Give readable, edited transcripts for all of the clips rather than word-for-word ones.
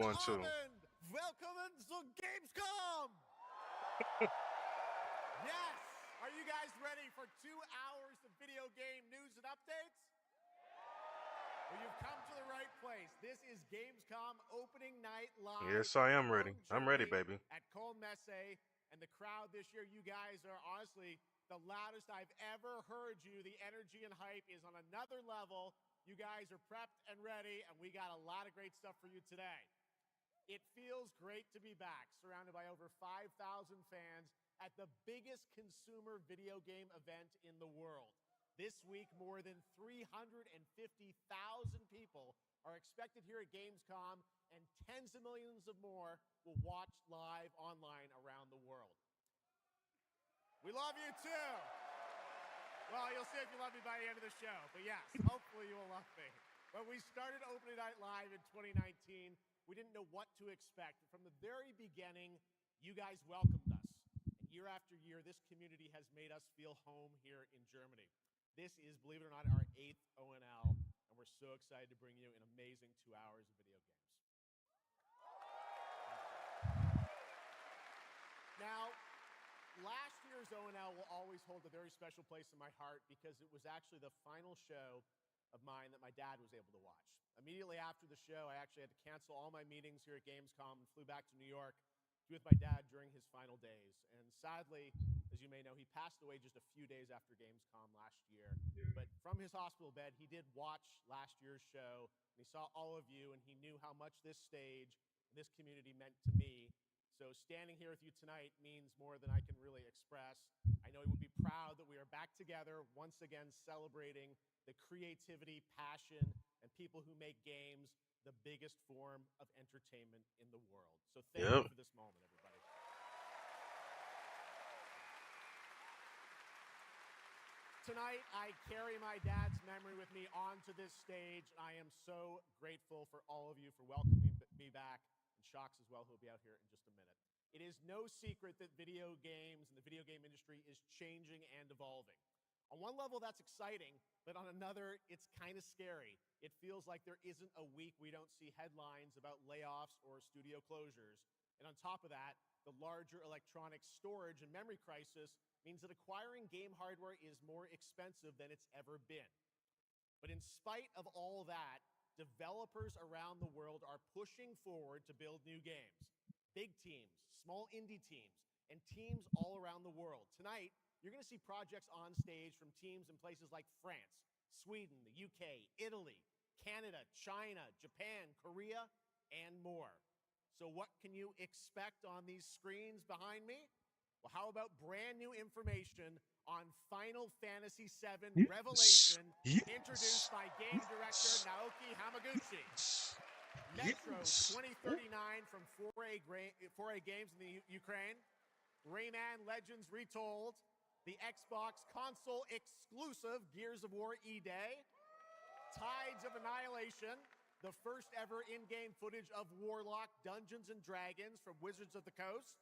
one too. Welcome to Gamescom! Yes! Are you guys ready for 2 hours of video game news and updates? Well, you've come to the right place. This is Gamescom opening night live. Yes, I am ready. I'm ready, baby. At Col Messe, and the crowd this year, you guys are honestly the loudest I've ever heard you. The energy and hype is on another level. You guys are prepped and ready, and we got a lot of great stuff for you today. It feels great to be back, surrounded by over 5,000 fans at the biggest consumer video game event in the world. This week, more than 350,000 people are expected here at Gamescom, and tens of millions of more will watch live online around the world. We love you too. Well, you'll see if you love me by the end of the show, but yes, hopefully you will love me. When we started Opening Night Live in 2019, we didn't know what to expect. From the very beginning, you guys welcomed us. And year after year, this community has made us feel home here in Germany. This is, believe it or not, our 8th ONL, and we're so excited to bring you an amazing 2 hours of video games. Now, last year's ONL will always hold a very special place in my heart because it was actually the final show of mine that my dad was able to watch. Immediately after the show, I actually had to cancel all my meetings here at Gamescom and flew back to New York to be with my dad during his final days. And sadly, as you may know, he passed away just a few days after Gamescom last year. But from his hospital bed, he did watch last year's show, and he saw all of you, and he knew how much this stage and this community meant to me. So standing here with you tonight means more than I can really express. I know he would be proud that we are back together once again celebrating the creativity, passion, and people who make games the biggest form of entertainment in the world. So thank you for this moment, everybody. Tonight, I carry my dad's memory with me onto this stage. I am so grateful for all of you for welcoming me back, and Shocks as well, who will be out here in just a minute. It is no secret that video games and the video game industry is changing and evolving. On one level, that's exciting, but on another, it's kind of scary. It feels like there isn't a week we don't see headlines about layoffs or studio closures. And on top of that, the larger electronic storage and memory crisis means that acquiring game hardware is more expensive than it's ever been. But in spite of all that, developers around the world are pushing forward to build new games. Big teams, small indie teams, and teams all around the world. Tonight, you're going to see projects on stage from teams in places like France, Sweden, the UK, Italy, Canada, China, Japan, Korea, and more. So what can you expect on these screens behind me? Well, how about brand new information on Final Fantasy VII Revelation, introduced by game director Naoki Hamaguchi. Metro 2039 from 4A Games in the Ukraine. Rayman Legends Retold. The Xbox console exclusive Gears of War E-Day. Tides of Annihilation, the first ever in-game footage of Warlock Dungeons & Dragons from Wizards of the Coast.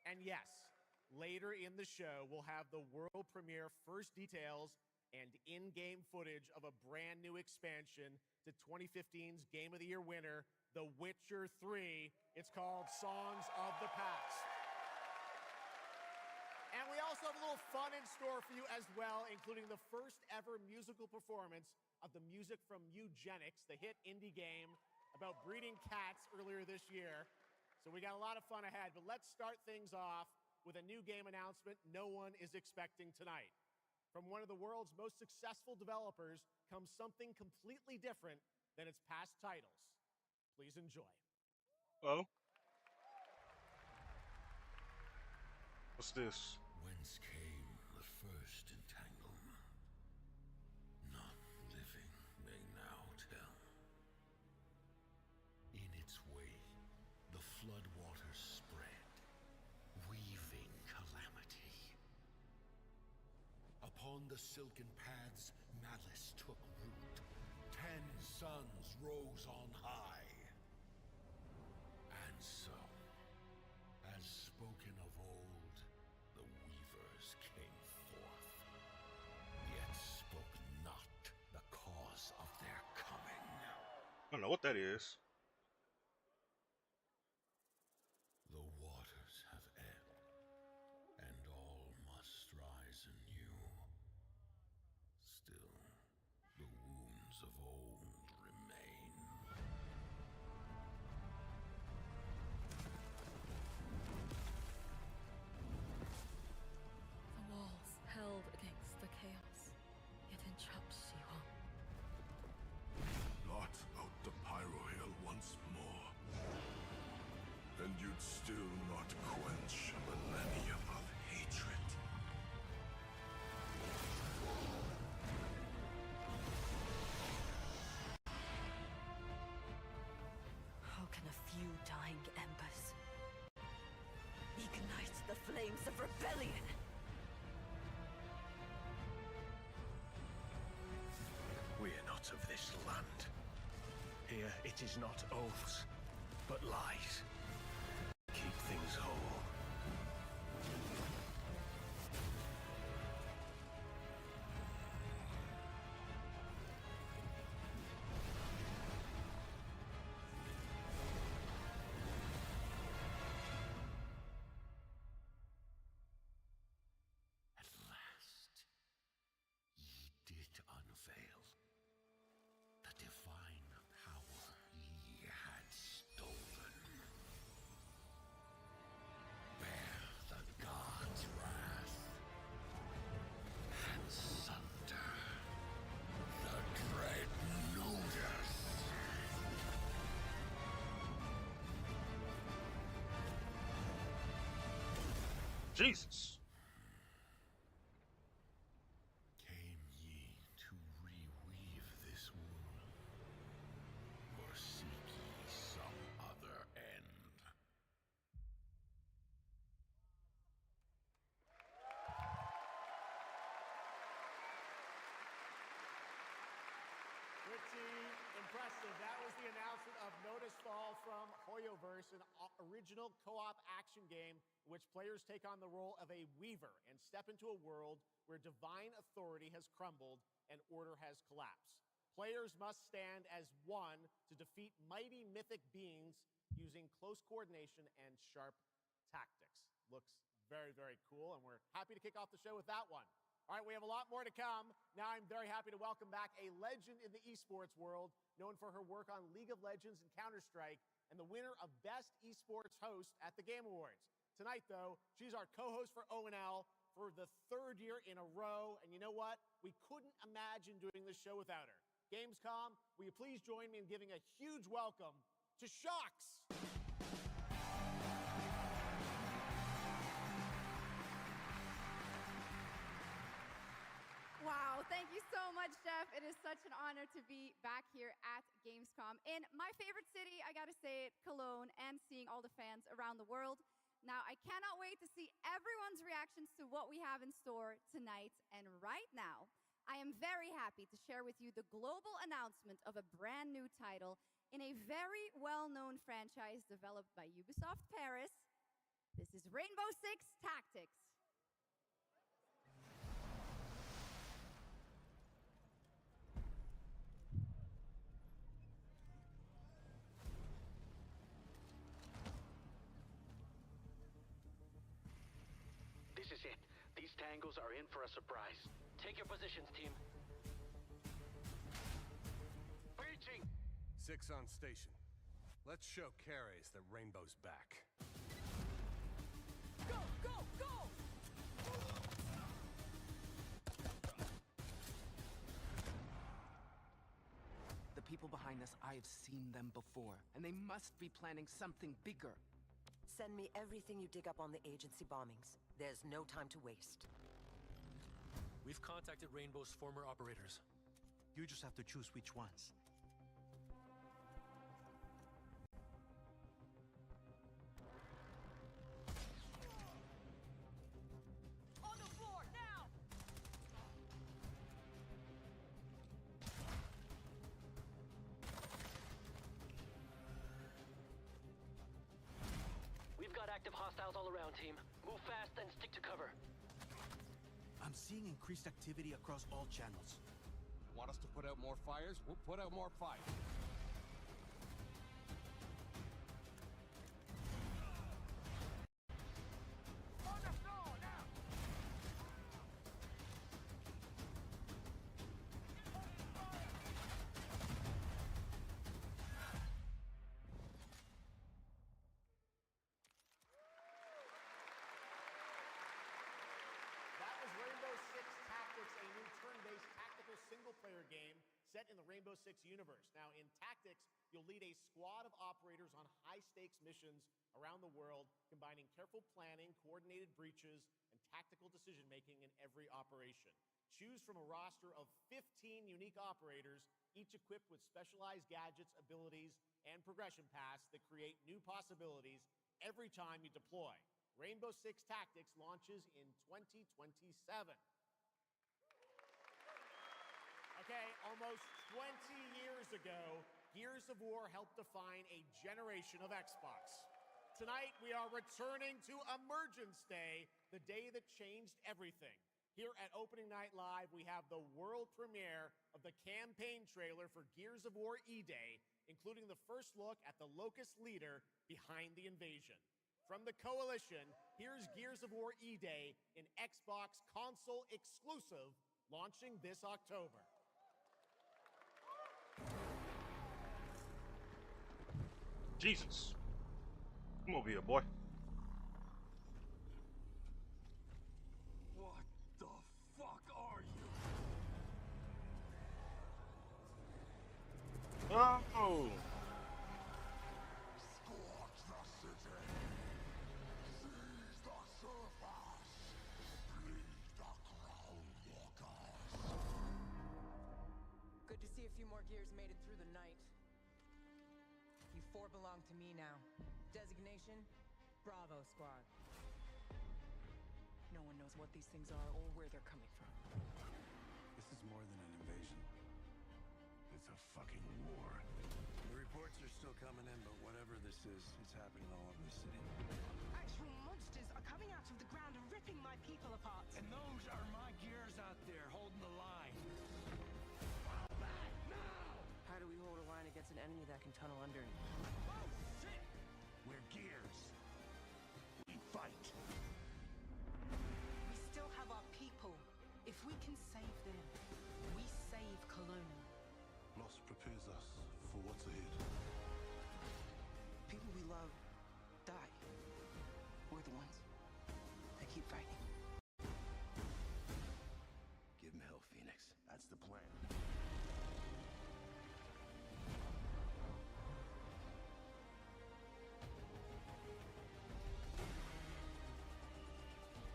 And yes, later in the show, we'll have the world premiere first details and in-game footage of a brand new expansion to 2015's Game of the Year winner, The Witcher 3. It's called Songs of the Past. And we also have a little fun in store for you as well, including the first ever musical performance of the music from Eugenics, the hit indie game about breeding cats earlier this year. So we got a lot of fun ahead, but let's start things off with a new game announcement no one is expecting tonight. From one of the world's most successful developers comes something completely different than its past titles. Please enjoy. Oh? What's this? Whence came the first entanglement? None living may now tell. In its wake, the floodwaters spread, weaving calamity. Upon the silken paths, malice took root. 10 suns rose on high. And so, as spoken of old, the weavers came forth, yet spoke not the cause of their coming. I don't know what that is. of rebellion. We're not of this land. Here it is not oaths, but lies. Keep things whole. At last, ye did unveil the divine power ye had stolen. Bear the god's wrath and sunder the dread Ludus. Jesus. Came ye to reweave this world, or seek ye some other end? Pretty impressive. That was the announcement of Notice Fall from Hoyoverse, an original co-op action game in which players take on the role of a weaver and step into a world where divine authority has crumbled and order has collapsed. Players must stand as one to defeat mighty mythic beings using close coordination and sharp tactics. Looks very, very cool, and we're happy to kick off the show with that one. All right, we have a lot more to come. Now I'm very happy to welcome back a legend in the esports world, known for her work on League of Legends and Counter-Strike, and the winner of Best Esports Host at the Game Awards. Tonight, though, she's our co-host for O&L for the third year in a row, and you know what? We couldn't imagine doing this show without her. Gamescom, will you please join me in giving a huge welcome to Shocks? Wow, thank you so much, Jeff. It is such an honor to be back here at Gamescom in my favorite city, I gotta say it, Cologne, and seeing all the fans around the world. Now, I cannot wait to see everyone's reactions to what we have in store tonight. And right now, I am very happy to share with you the global announcement of a brand new title in a very well-known franchise developed by Ubisoft Paris. This is Rainbow Six Tactics. This is it. These tangos are in for a surprise. Take your positions, team. Breaching! 6 on station. Let's show Cares that Rainbow's back. Go, go, go! The people behind this, I have seen them before, and they must be planning something bigger. Send me everything you dig up on the agency bombings. There's no time to waste. We've contacted Rainbow's former operators. You just have to choose which ones. On the floor, now! We've got active hostiles all around, team. Move fast and stick to cover. I'm seeing increased activity across all channels. Want us to put out more fires? We'll put out more fire. On the floor, now! That was Rainbow Six Tactics, a new turn-based tactical single-player game set in the Rainbow Six universe. Now, in Tactics, you'll lead a squad of operators on high-stakes missions around the world, combining careful planning, coordinated breaches, and tactical decision-making in every operation. Choose from a roster of 15 unique operators, each equipped with specialized gadgets, abilities, and progression paths that create new possibilities every time you deploy. Rainbow Six Tactics launches in 2027. Okay, almost 20 years ago, Gears of War helped define a generation of Xbox. Tonight, we are returning to Emergence Day, the day that changed everything. Here at Opening Night Live, we have the world premiere of the campaign trailer for Gears of War E-Day, including the first look at the Locust leader behind the invasion. From the Coalition, here's Gears of War E-Day, an Xbox console exclusive, launching this October. Jesus. Come over here, boy. What the fuck are you? Oh. Scorch the city. Seize the surface. Bleed the crown walkers. Good to see a few more Gears made it through the night. You four belong to me now. Designation, Bravo Squad. No one knows what these things are or where they're coming from. This is more than an invasion. It's a fucking war. The reports are still coming in, but whatever this is, it's happening all over the city. Actual monsters are coming out of the ground and ripping my people apart. And those are my Gears out there holding the line. Fall back now! How do we hold a line against an enemy that can tunnel underneath? Oh, shit! We're Gears. We fight. We still have our people. If we can save them, we save Cologne. Loss prepares us for what's ahead. People we love die. We're the ones that keep fighting. Give him hell, Phoenix. That's the plan.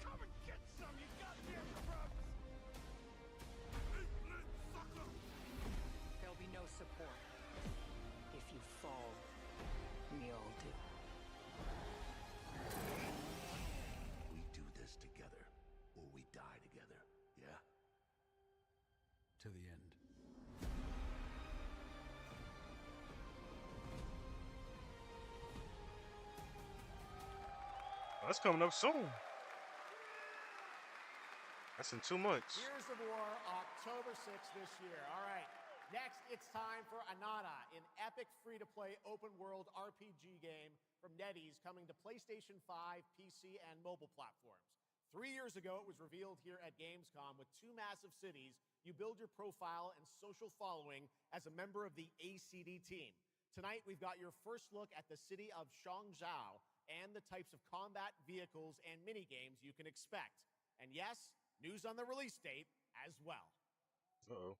Come and get some, you goddamn crooks! Sucker! There'll be no support. If you fall, we all do. We do this together, or we die together, yeah? To the end. That's coming up soon. That's in 2 months. Gears of War, October 6th this year. All right. Next, it's time for Anata, an epic free-to-play open-world RPG game from NetEase coming to PlayStation 5, PC, and mobile platforms. 3 years ago, it was revealed here at Gamescom with 2 massive cities. You build your profile and social following as a member of the ACD team. Tonight, we've got your first look at the city of Shangzhou and the types of combat vehicles and minigames you can expect. And yes, news on the release date as well. Uh-oh.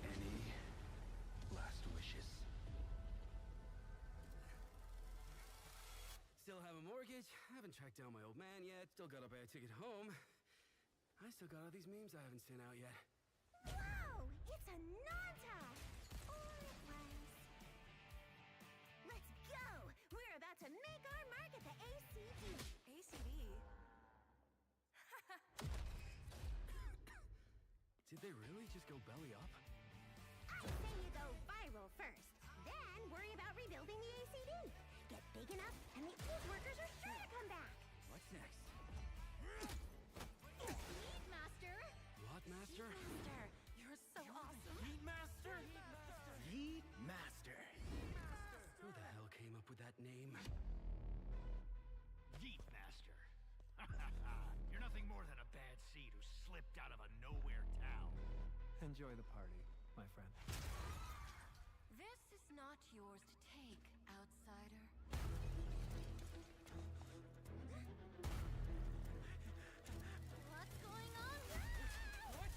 Any last wishes? Still have a mortgage, haven't tracked down my old man yet, still gotta buy a ticket home. I still got all these memes I haven't sent out yet. Whoa! It's a Nanta! Or it was. Let's go! We're about to make our mark at the ACD. ACD? Did they really just go belly up? I say you go viral first, then worry about rebuilding the ACD. Get big enough, and the old workers are sure to come back. What's next? Meat Master! What, Master? Master, you're so awesome. Meat Master? Yeet Master. Who the hell came up with that name? Yeet Master. You're nothing more than a bad seed who slipped out of a nowhere town. Enjoy the party, my friend. This is not yours to take, outsider. What's going on? What?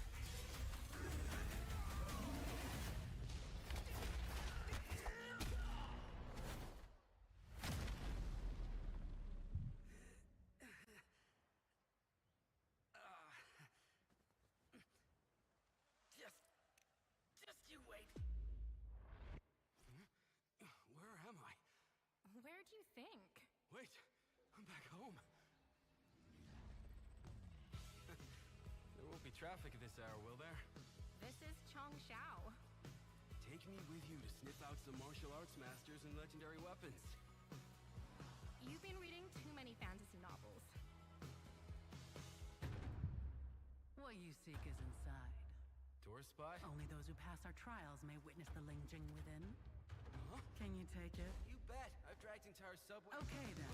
Just you wait. think? Wait, I'm back home. There won't be traffic at this hour, will there? This is Chongshao. Take me with you to sniff out some martial arts masters and legendary weapons. You've been reading too many fantasy novels. What you seek is inside. Tour spy? Only those who pass our trials may witness the Lingjing within. Huh? Can you take it? You bet. I've dragged entire subway. Okay then.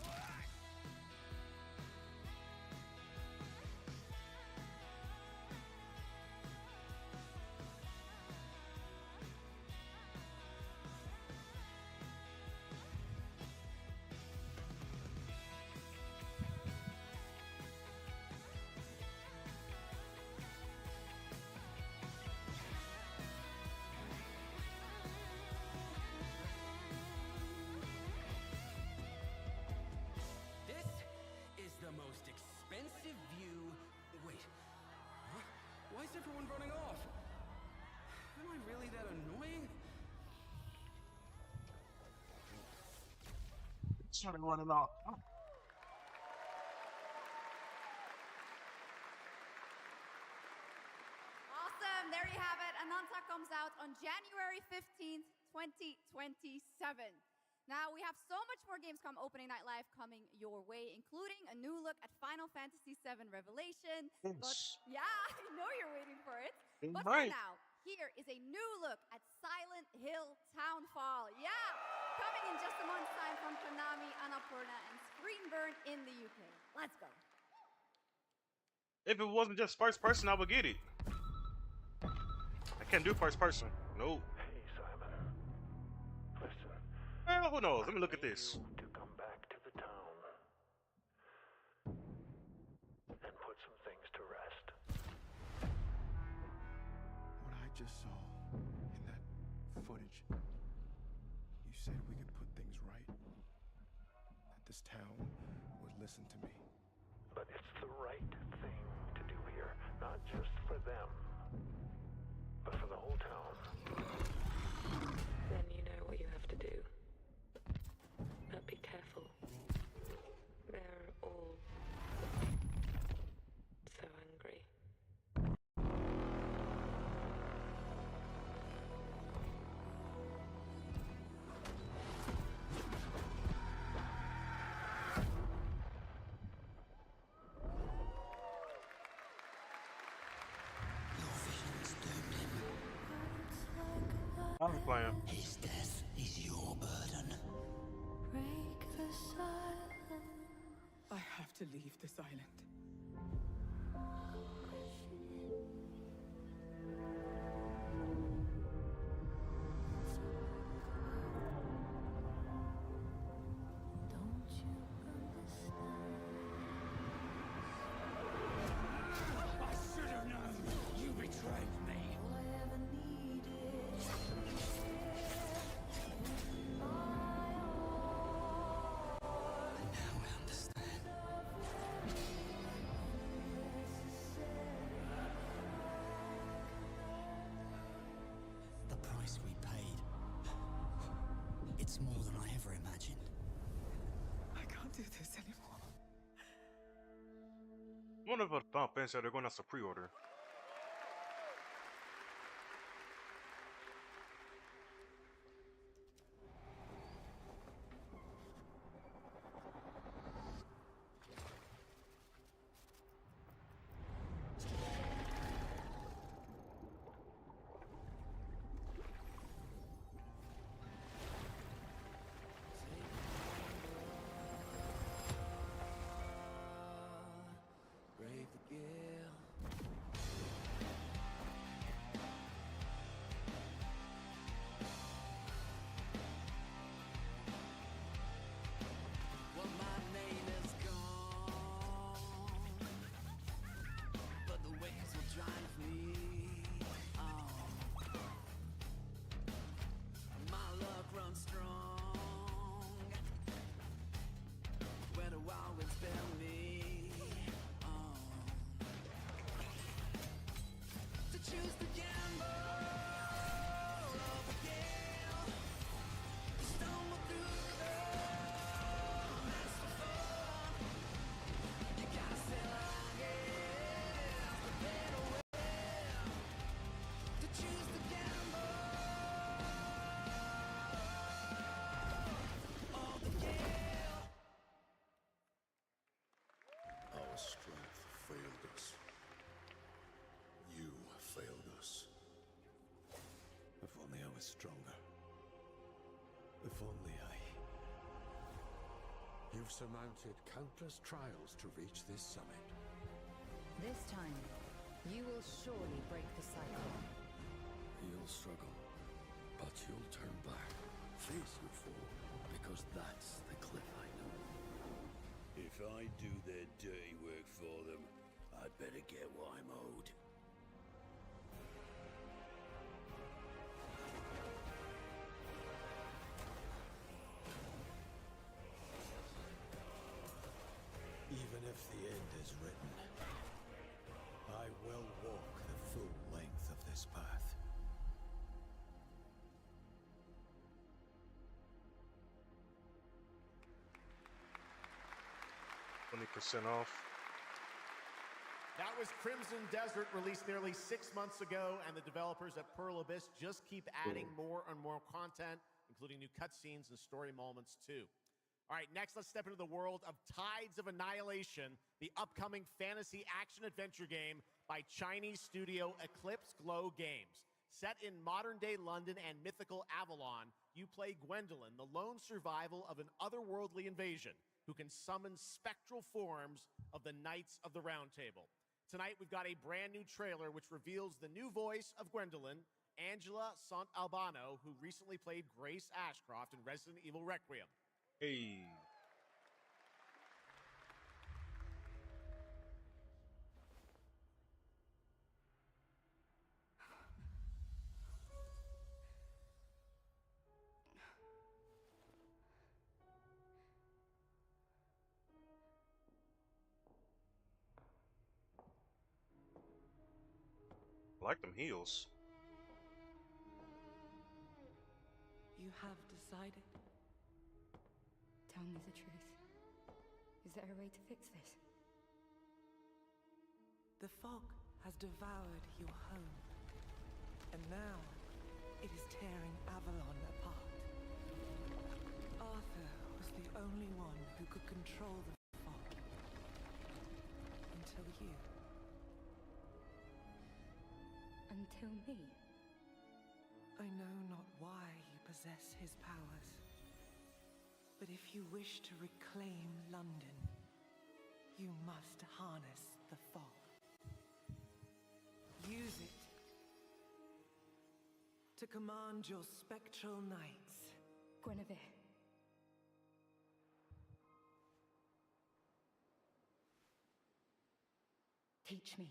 Most expensive view. Wait. Huh? Why is everyone running off? Am I really that annoying? Started running off. Oh. Awesome. There you have it. Ananta comes out on January 15th, 2027. Now, we have so much more Gamescom Opening Night Live coming your way, including a new look at Final Fantasy VII Revelation. But yeah, I know you're waiting for it. But for now, here is a new look at Silent Hill Townfall. Yeah, coming in just a month's time from Konami, Annapurna, and Screenburn in the UK. Let's go. If it wasn't just first person, I would get it. I can't do first person. Nope. Well, who knows? Let me look at this. To come back to the town and put some things to rest. What I just saw in that footage, you said we could put things right. That this town would listen to me. But it's the right thing to do here, not just for them, but for the whole town. Then you know what you have to do. But be careful. They're all so angry. I'm playing. His death is your burden. Break the silence. I have to leave this island. Don't you understand? I should have known! You betrayed me! All I ever needed. Now I understand. The price we paid. It's more than I ever imagined. I can't do this anymore. One of the fans said they're going out to pre-order. Brave the gale. was stronger. If only I... You've surmounted countless trials to reach this summit. This time, you will surely break the cycle. You'll struggle, but you'll turn back, face your foe, because that's the cliff I know. If I do their dirty work for them, I'd better get what I'm owed. Even if the end is written, I will walk the full length of this path. %20 off. That was Crimson Desert, released nearly 6 months ago, and the developers at Pearl Abyss just keep adding more and more content, including new cutscenes and story moments too. All right, next let's step into the world of Tides of Annihilation, the upcoming fantasy action-adventure game by Chinese studio Eclipse Glow Games. Set in modern-day London and mythical Avalon, you play Gwendolyn, the lone survival of an otherworldly invasion who can summon spectral forms of the Knights of the Round Table. Tonight, we've got a brand new trailer which reveals the new voice of Gwendolyn, Angela Sant'Albano, who recently played Grace Ashcroft in Resident Evil Requiem. Hey. I like them heels. You have decided? Tell me the truth. Is there a way to fix this? The fog has devoured your home, and now it is tearing Avalon apart. Arthur was the only one who could control the fog. Until you. Until me? I know not why you possess his powers. But if you wish to reclaim London, you must harness the fog. Use it to command your spectral knights. Guinevere. Teach me.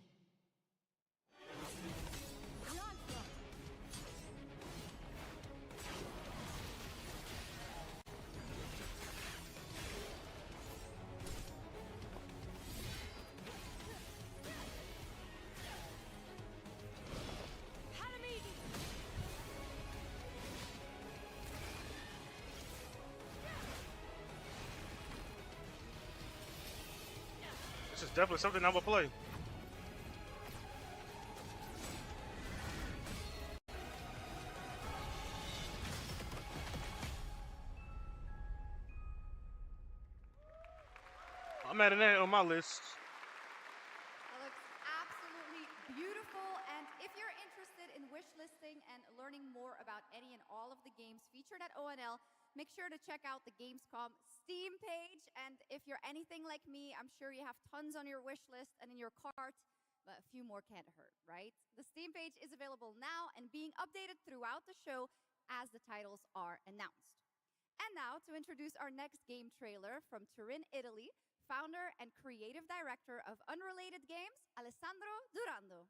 This is definitely something I will play. I'm adding that on my list. That looks absolutely beautiful. And if you're interested in wish listing and learning more about any and all of the games featured at ONL, make sure to check out the Gamescom Steam page. And if you're anything like me, I'm sure you have tons on your wish list and in your cart, but a few more can't hurt, right? The Steam page is available now and being updated throughout the show as the titles are announced. And now to introduce our next game trailer from Turin, Italy, founder and creative director of Unrelated Games, Alessandro Durando.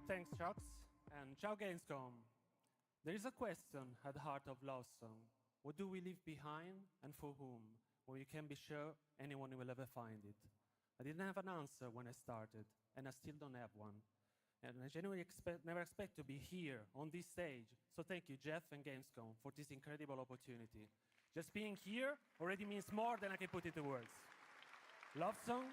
Thanks, Chucks, and ciao Gamescom. There is a question at the heart of Love Song. What do we leave behind and for whom? When you can be sure anyone will ever find it. I didn't have an answer when I started, and I still don't have one. And I genuinely never expect to be here on this stage. So thank you, Jeff and Gamescom, for this incredible opportunity. Just being here already means more than I can put into words. Love Song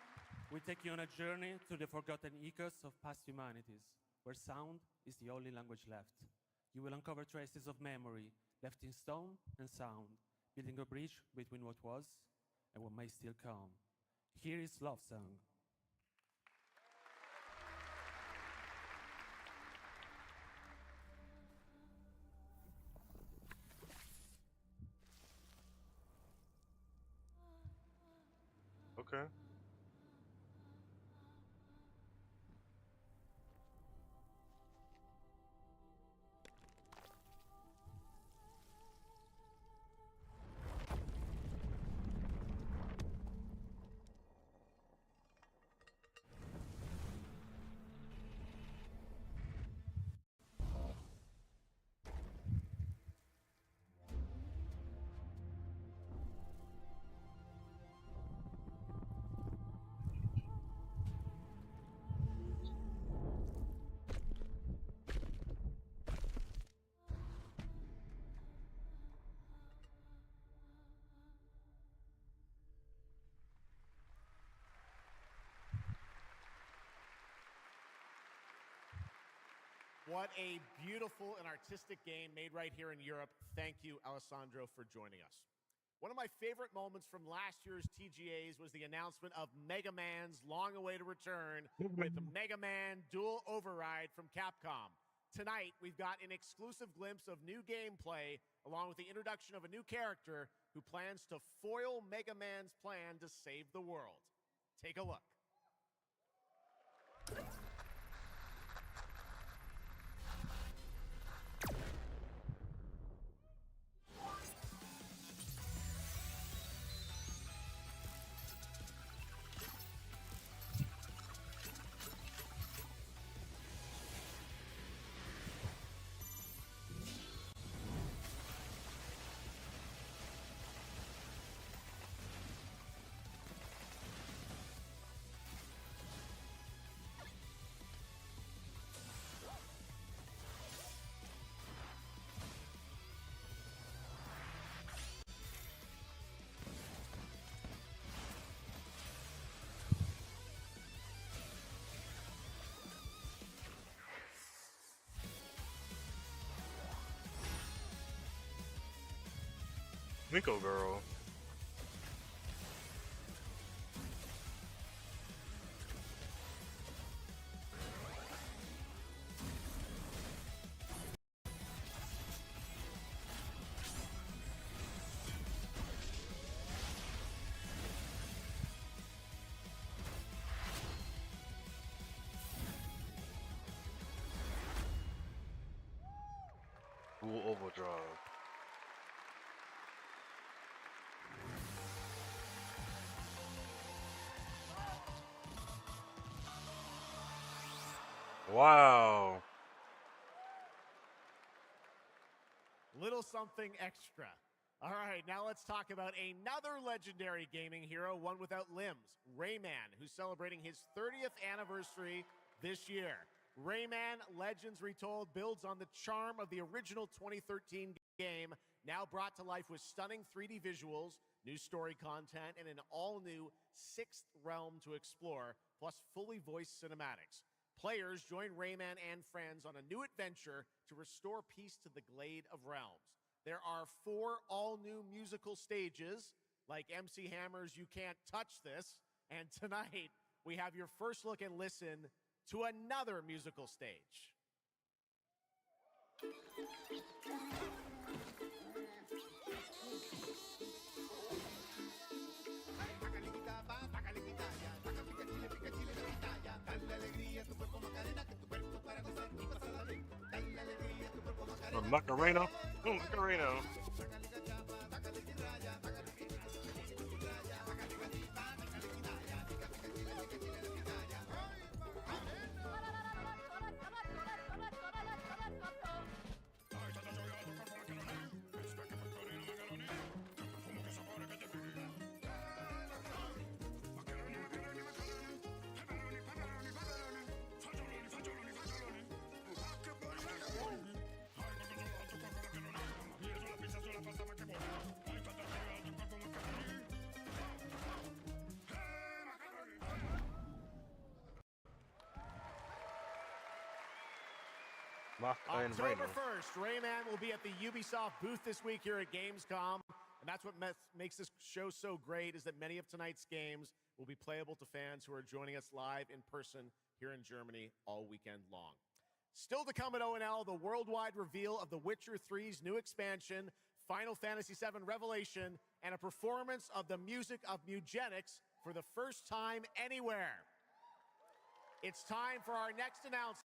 will take you on a journey to the forgotten echoes of past humanities. where sound is the only language left. You will uncover traces of memory left in stone and sound, building a bridge between what was and what may still come. Here is Love Song. Okay. What a beautiful and artistic game made right here in Europe. Thank you, Alessandro, for joining us. One of my favorite moments from last year's TGAs was the announcement of Mega Man's long-awaited return with the Mega Man Dual Override from Capcom. Tonight, we've got an exclusive glimpse of new gameplay, along with the introduction of a new character who plans to foil Mega Man's plan to save the world. Take a look. Nico girl. Full overdrive. Wow. Little something extra. All right, now let's talk about another legendary gaming hero, one without limbs, Rayman, who's celebrating his 30th anniversary this year. Rayman Legends Retold builds on the charm of the original 2013 game, now brought to life with stunning 3D visuals, new story content, and an all-new sixth realm to explore, plus fully voiced cinematics. Players join Rayman and friends on a new adventure to restore peace to the Glade of Realms. There are 4 all-new musical stages, like MC Hammer's You Can't Touch This, and tonight we have your first look and listen to another musical stage. Macarena. Oh, Macarena. October 1st, Rayman will be at the Ubisoft booth this week here at Gamescom. And that's what makes this show so great, is that many of tonight's games will be playable to fans who are joining us live in person here in Germany all weekend long. Still to come at ONL, the worldwide reveal of The Witcher 3's new expansion, Final Fantasy VII Revelation, and a performance of the music of Mugenics for the first time anywhere. It's time for our next announcement.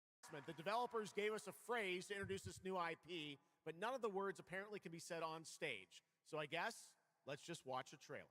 The developers gave us a phrase to introduce this new IP, but none of the words apparently can be said on stage. So I guess let's just watch a trailer.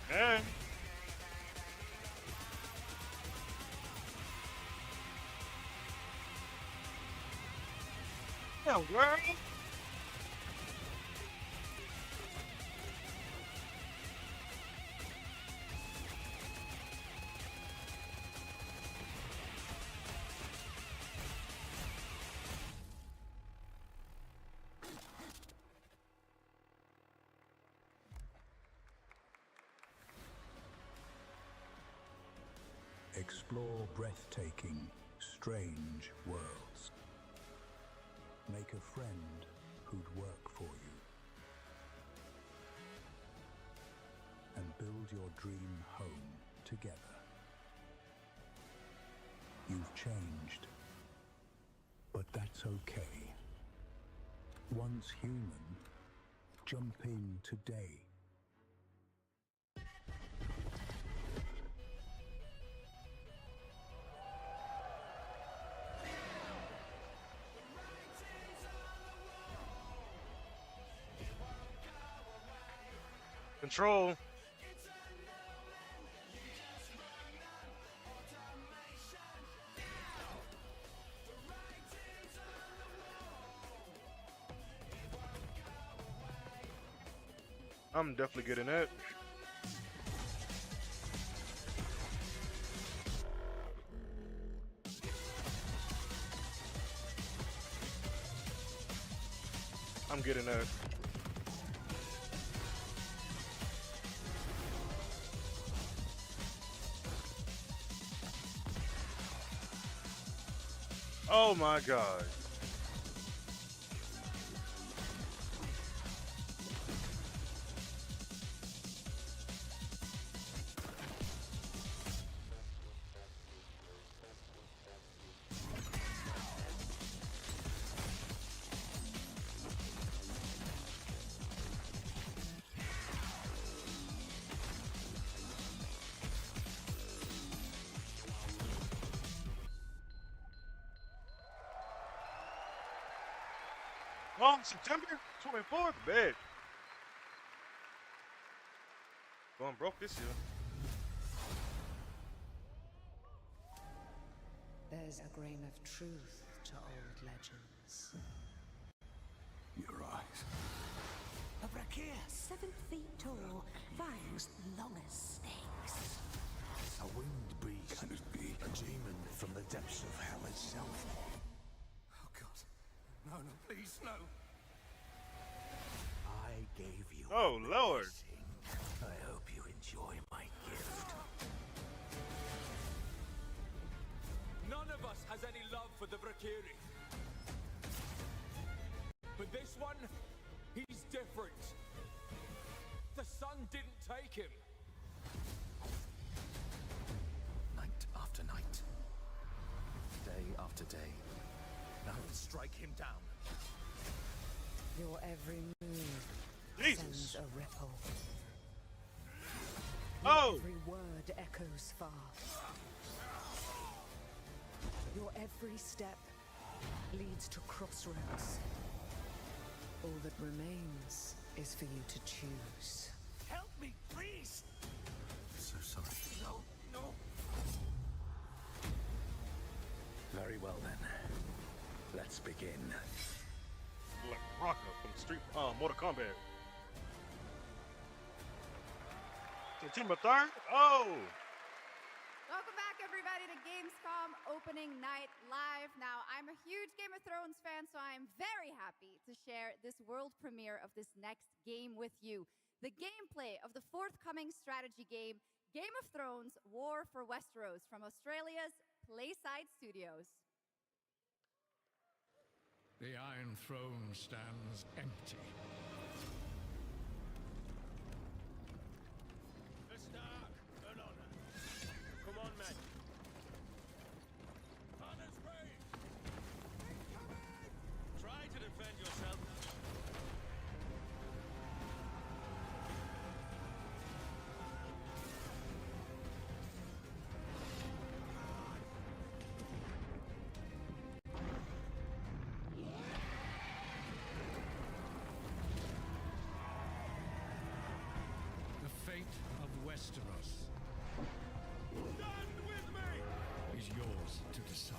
Hey. Yeah, girl. Explore breathtaking, strange worlds. Make a friend who'd work for you. And build your dream home together. You've changed, but that's okay. Once human, jump in today. Control. I'm definitely getting that. I'm getting that. Oh my God. Oh, September 24th, bed. Going broke this year. There's a grain of truth to old legends. Your eyes. A brachier, 7 feet tall, fangs long as snakes. A winged beast. Can it be? A demon from the depths of hell itself. Oh God. No, no, please, no. I gave you. Oh, Lord. I hope you enjoy my gift. None of us has any love for the Brakiri. But this one, he's different. The sun didn't take him. Night after night. Day after strike him down. Your every move Jesus. sends a ripple. Oh! Every word echoes far. Your every step leads to crossroads. All that remains is for you to choose. Help me, please! So sorry. No, no. Very well then. Let's begin. Like Rocco from Mortal Kombat. Team of Third? Oh! Welcome back, everybody, to Gamescom opening night live. Now, I'm a huge Game of Thrones fan, so I'm very happy to share this world premiere of this next game with you. The gameplay of the forthcoming strategy game, Game of Thrones War for Westeros, from Australia's Playside Studios. The Iron Throne stands empty. A Stark, an honor. Come on, men. Honor's brave. Try to defend yourself. The fate of Westeros Stand with me! is yours to decide.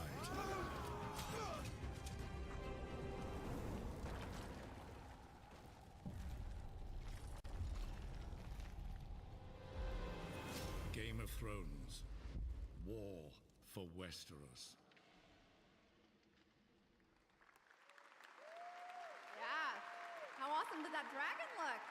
Game of Thrones. War for Westeros. Yeah. How awesome did that dragon look?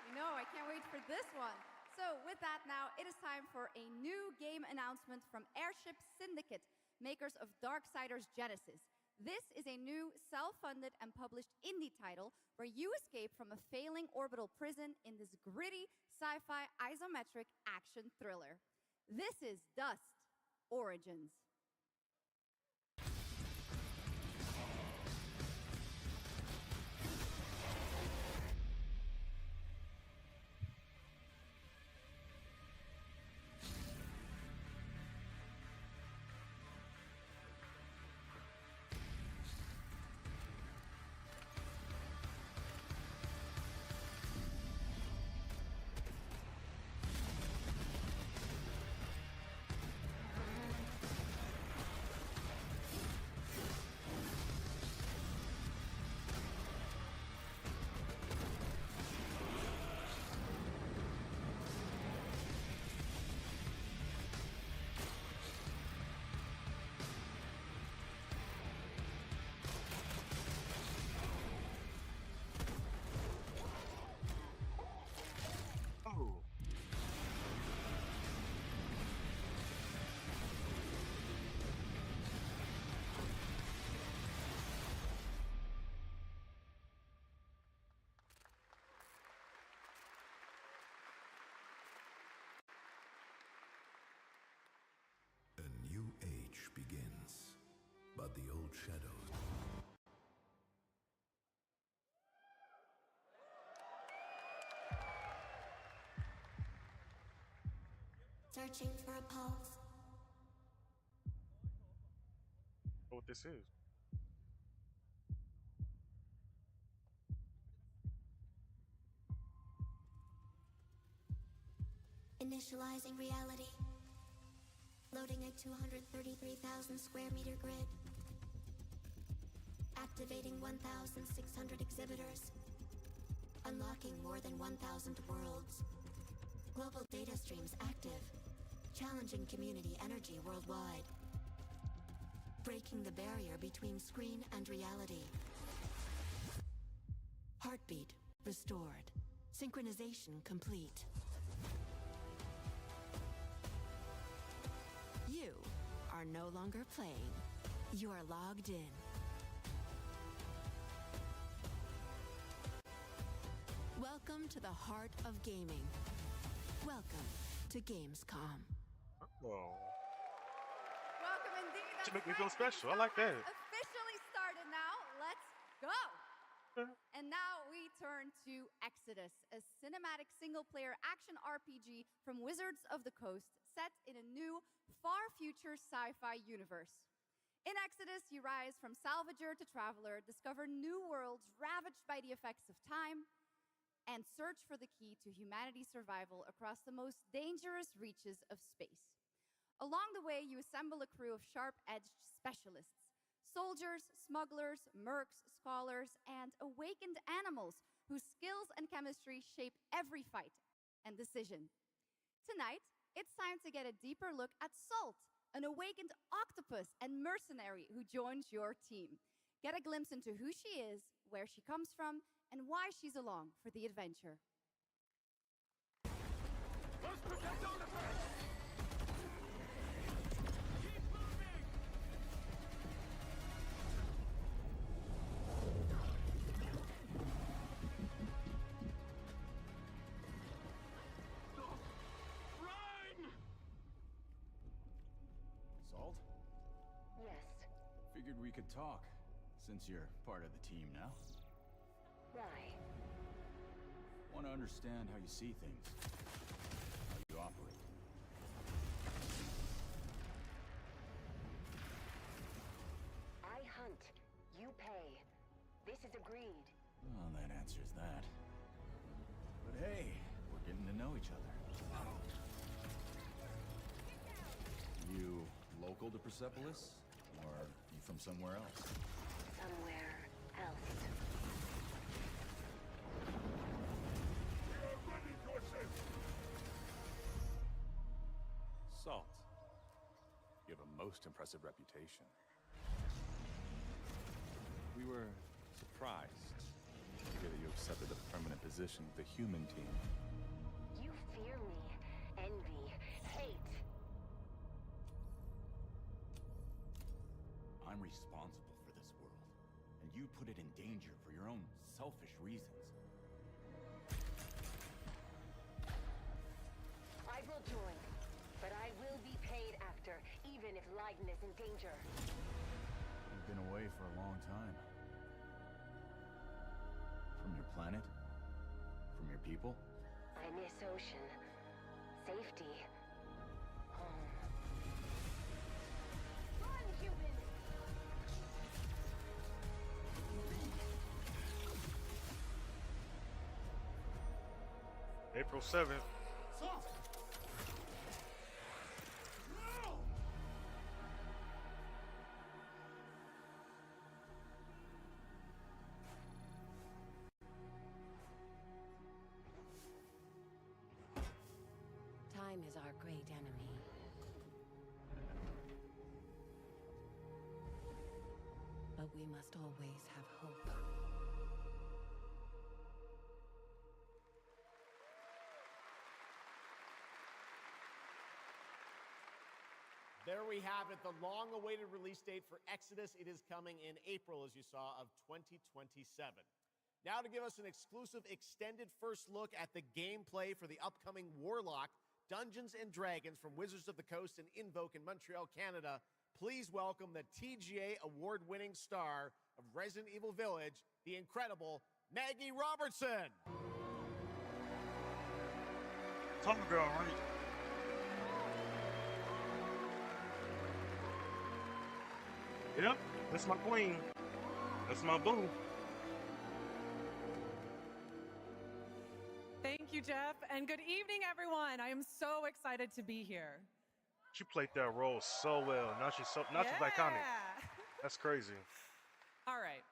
You know, I can't wait for this one. So with that now, it is time for a new game announcement from Airship Syndicate, makers of Darksiders Genesis. This is a new self-funded and published indie title where you escape from a failing orbital prison in this gritty sci-fi isometric action thriller. This is Dust Origins. Oh. A new age begins, but the old shadows. Searching for a pulse. What this is? Initializing reality. Loading a 233,000 square meter grid. Activating 1,600 exhibitors. Unlocking more than 1,000 worlds. Global data streams active. Challenging community energy worldwide. Breaking the barrier between screen and reality. Heartbeat restored. Synchronization complete. You are no longer playing. You are logged in. Welcome to the heart of gaming. Welcome to Gamescom. Oh. Welcome indeed. To make me feel special. I like that. Officially started now. go! And now we turn to Exodus, a cinematic single-player action RPG from Wizards of the Coast set in a new, far-future sci-fi universe. In Exodus, you rise from Salvager to Traveler, discover new worlds ravaged by the effects of time, and search for the key to humanity's survival across the most dangerous reaches of space. Along the way, you assemble a crew of sharp-edged specialists. Soldiers, smugglers, mercs, scholars, and awakened animals whose skills and chemistry shape every fight and decision. Tonight, it's time to get a deeper look at Salt, an awakened octopus and mercenary who joins your team. Get a glimpse into who she is, where she comes from, and why she's along for the adventure. Let's protect artifacts! Salt? Yes. Figured we could talk, since you're part of the team now. Why? Want to understand how you see things, how you operate. I hunt. You pay. This is agreed. Well, that answers that. But hey, we're getting to know each other. You local to Persepolis? Or you from somewhere else? Somewhere else. Salt. You have a most impressive reputation. We were surprised to hear that you accepted a permanent position with the human team. You fear me, envy, hate. I'm responsible for this world, and you put it in danger for your own selfish reasons. I will join, but I will be paid after, even if Leiden is in danger. You've been away for a long time. From your planet? From your people? I miss ocean. Safety. Home. Run, human! April 7th. Salt! No! Time is our great enemy. But we must always have hope. There we have it, the long-awaited release date for Exodus. It is coming in April, as you saw, of 2027. Now to give us an exclusive extended first look at the gameplay for the upcoming Warlock Dungeons & Dragons from Wizards of the Coast and Invoke in Montreal, Canada, please welcome the TGA award-winning star of Resident Evil Village, the incredible Maggie Robertson. Talking girl, right? Yep, that's my queen. That's my boo. Thank you, Jeff, and good evening, everyone. I am so excited to be here. She played that role so well. Now she's iconic. That's crazy. All right.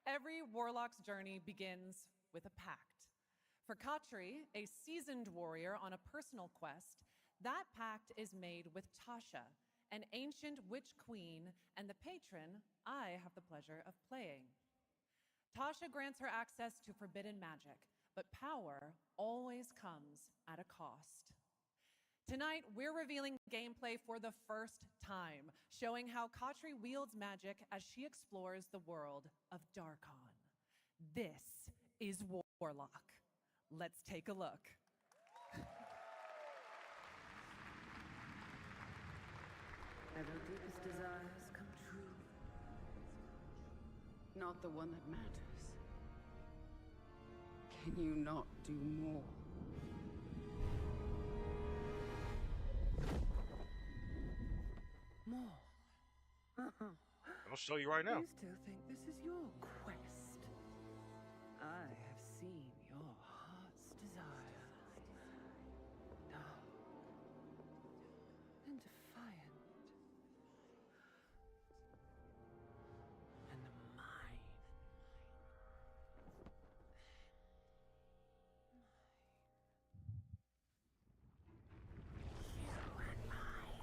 Every warlock's journey begins with a pact. For Katri, a seasoned warrior on a personal quest, that pact is made with Tasha, an ancient witch queen and the patron I have the pleasure of playing. Tasha grants her access to forbidden magic, but power always comes at a cost. Tonight, we're revealing gameplay for the first time, showing how Katri wields magic as she explores the world of Darkon. This is Warlock. Let's take a look. Ever deepest desires come true. not the one that matters. Can you not do more? More. I'll show you right now. You still think this is your quest? I have seen your heart's desire. Dark and defiant. And mine. You and I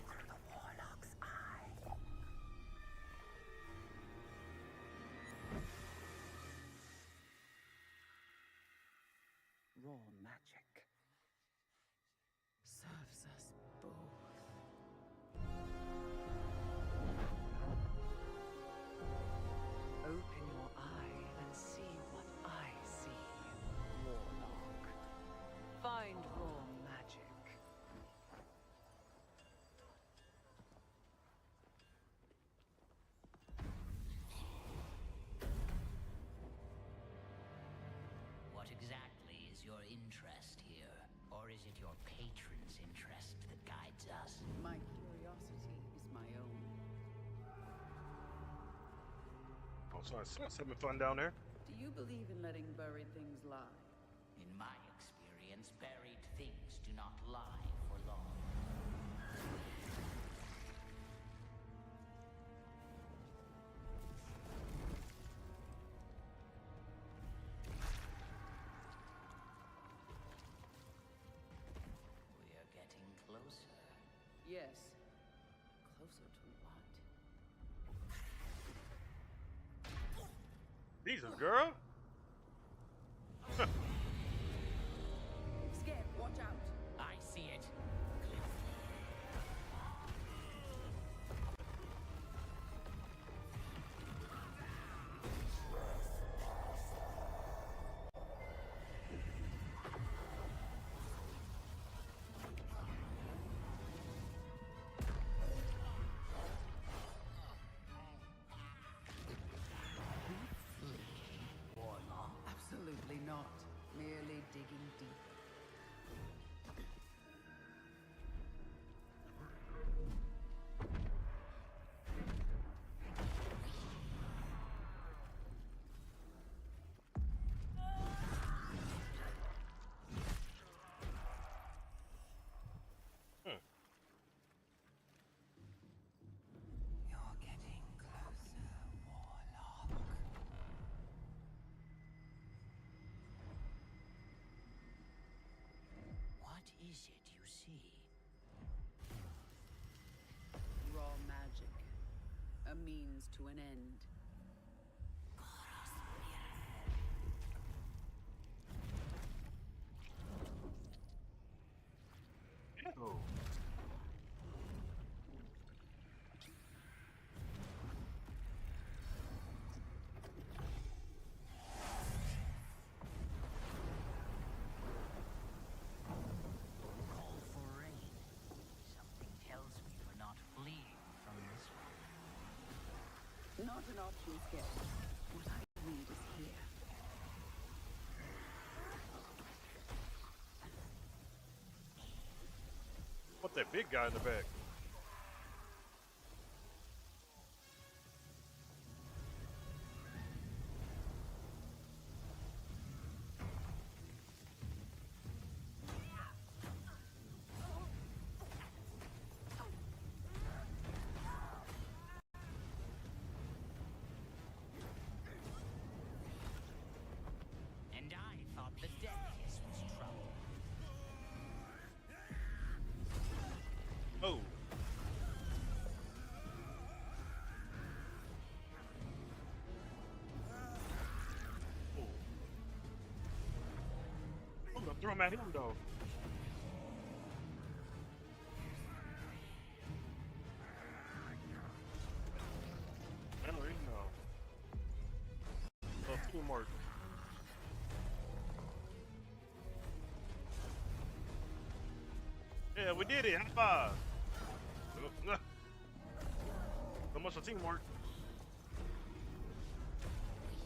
through the Warlock's eye. Raw magic serves us both. Open your eye and see what I see, Warlock. Find raw magic. What exactly is your interest here? Or is it your patron's interest that guides us? My curiosity is my own. Oh, so I having fun down there. Do you believe in letting buried things lie? In my experience, buried things do not lie for long. We are getting closer. Yes. Closer to what? Jesus, girl. Scared, watch out. I see it. Absolutely not. Merely digging deeper. You're getting closer, Warlock. What is it you see? Raw magic. A means to an end. Ew. Call for rain. Something tells me we're not fleeing from this one. Not an option, Skip. What I need is here. What that big guy in the back? And I thought the death kiss was trouble. Oh. I'm gonna throw him at him though. I don't even know. Oh, two more. Yeah, we did it. High five. So much for teamwork. We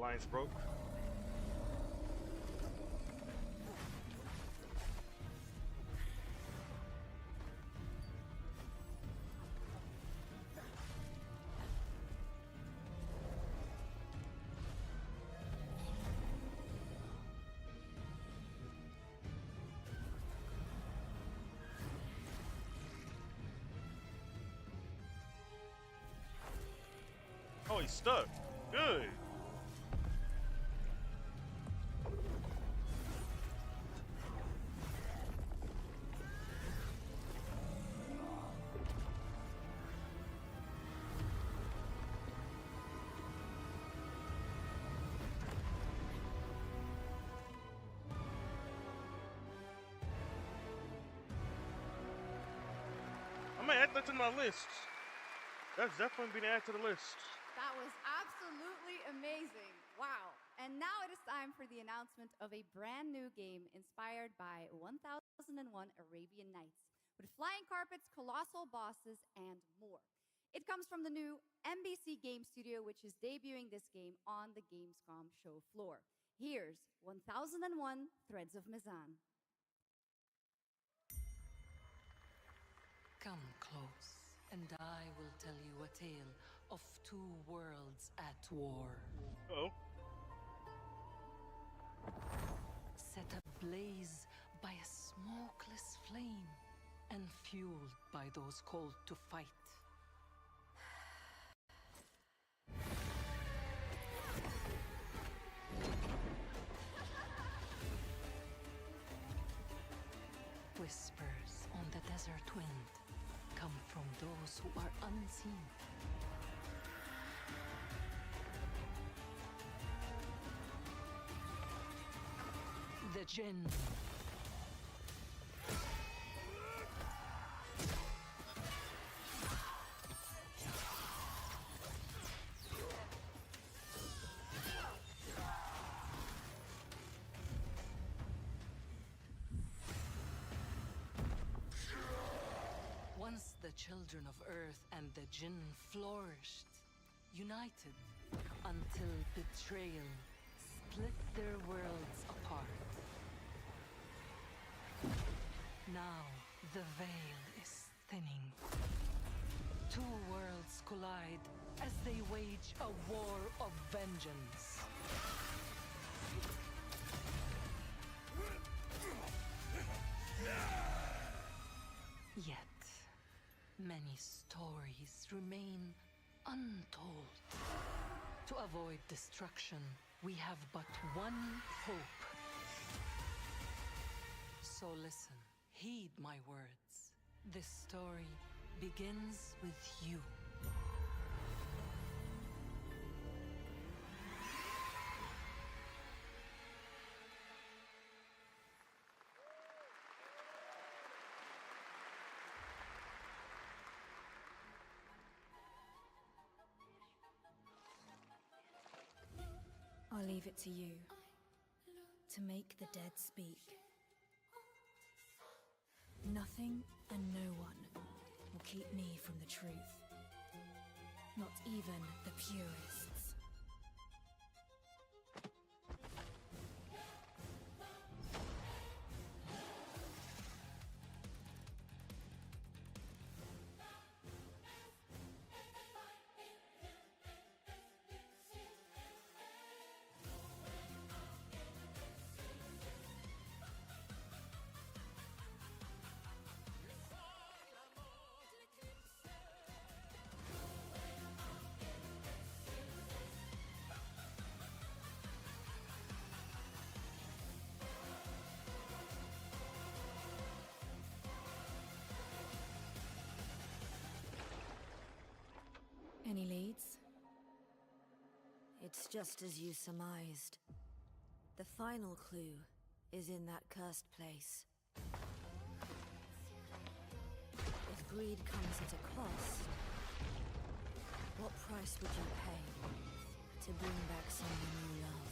Alliance broke. Oh, he's stuck. Good. I might add that to my list. That's definitely been added to the list. That was absolutely amazing. Wow. And now it is time for the announcement of a brand new game inspired by 1001 Arabian Nights, with flying carpets, colossal bosses, and more. It comes from the new NBC Game Studio, which is debuting this game on the Gamescom show floor. Here's 1001 Threads of Mizan. Come close, and I will tell you a tale of two worlds at war. Oh. Set ablaze by a smokeless flame, and fueled by those called to fight. Whispers on the desert wind come from those who are unseen. The Jinn. Once the children of Earth and the Jinn flourished, united, until betrayal split their worlds apart. Now the veil is thinning. Two worlds collide as they wage a war of vengeance. Yet, many stories remain untold. To avoid destruction, we have but one hope. So listen, heed my words. This story begins with you. I'll leave it to you to make the dead speak. Nothing and no one will keep me from the truth. Not even the purists. Any leads? It's just as you surmised. The final clue is in that cursed place. If greed comes at a cost, what price would you pay to bring back someone you love?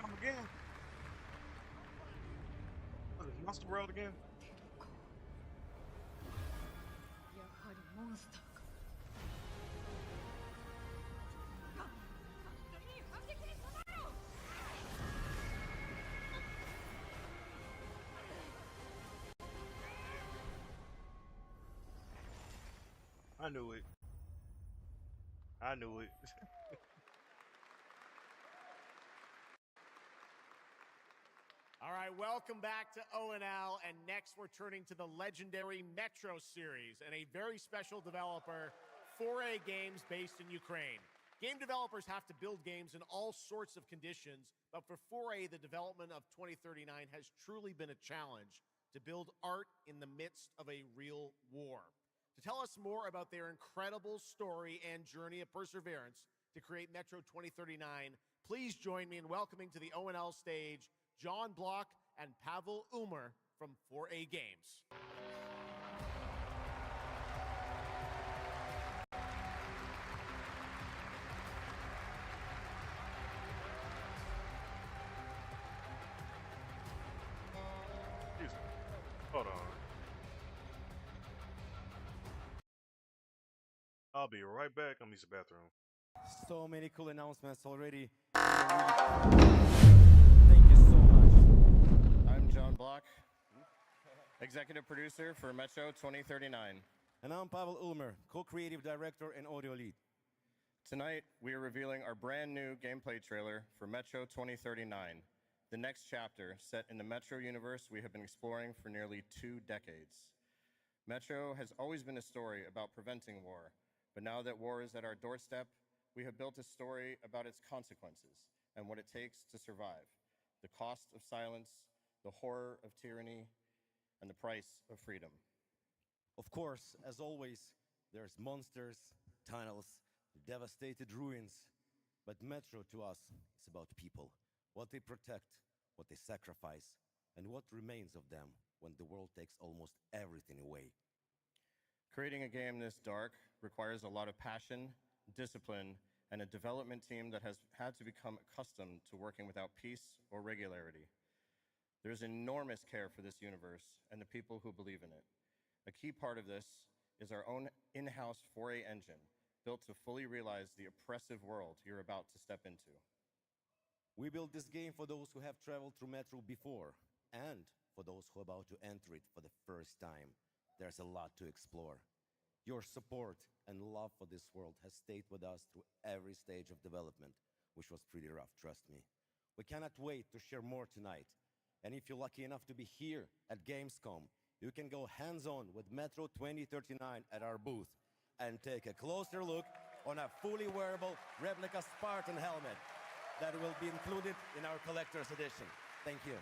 Come again. Monster World again. monster. I knew it. I knew it. All right, welcome back to ONL, and next we're turning to the legendary Metro series and a very special developer, 4A Games, based in Ukraine. Game developers have to build games in all sorts of conditions, but for 4A, the development of 2039 has truly been a challenge to build art in the midst of a real war. To tell us more about their incredible story and journey of perseverance to create Metro 2039, please join me in welcoming to the ONL stage John Block and Pavel Umer from 4A Games. Excuse me. Hold on. I'll be right back. I'm using the bathroom. So many cool announcements already. Thank you so much. I'm John Block, executive producer for Metro 2039. And I'm Pavel Ulmer, co-creative director and audio lead. Tonight, we are revealing our brand new gameplay trailer for Metro 2039, the next chapter set in the Metro universe we have been exploring for nearly 2 decades. Metro has always been a story about preventing war, but now that war is at our doorstep, we have built a story about its consequences and what it takes to survive, the cost of silence, the horror of tyranny, and the price of freedom. Of course, as always, there's monsters, tunnels, devastated ruins. But Metro to us is about people, what they protect, what they sacrifice, and what remains of them when the world takes almost everything away. Creating a game this dark requires a lot of passion, discipline, and a development team that has had to become accustomed to working without peace or regularity. There's enormous care for this universe and the people who believe in it. A key part of this is our own in-house 4A engine, built to fully realize the oppressive world you're about to step into. We built this game for those who have traveled through Metro before, and for those who are about to enter it for the first time. There's a lot to explore. Your support and love for this world has stayed with us through every stage of development, which was pretty rough, trust me. We cannot wait to share more tonight. And if you're lucky enough to be here at Gamescom, you can go hands-on with Metro 2039 at our booth and take a closer look on a fully wearable replica Spartan helmet that will be included in our collector's edition. Thank you.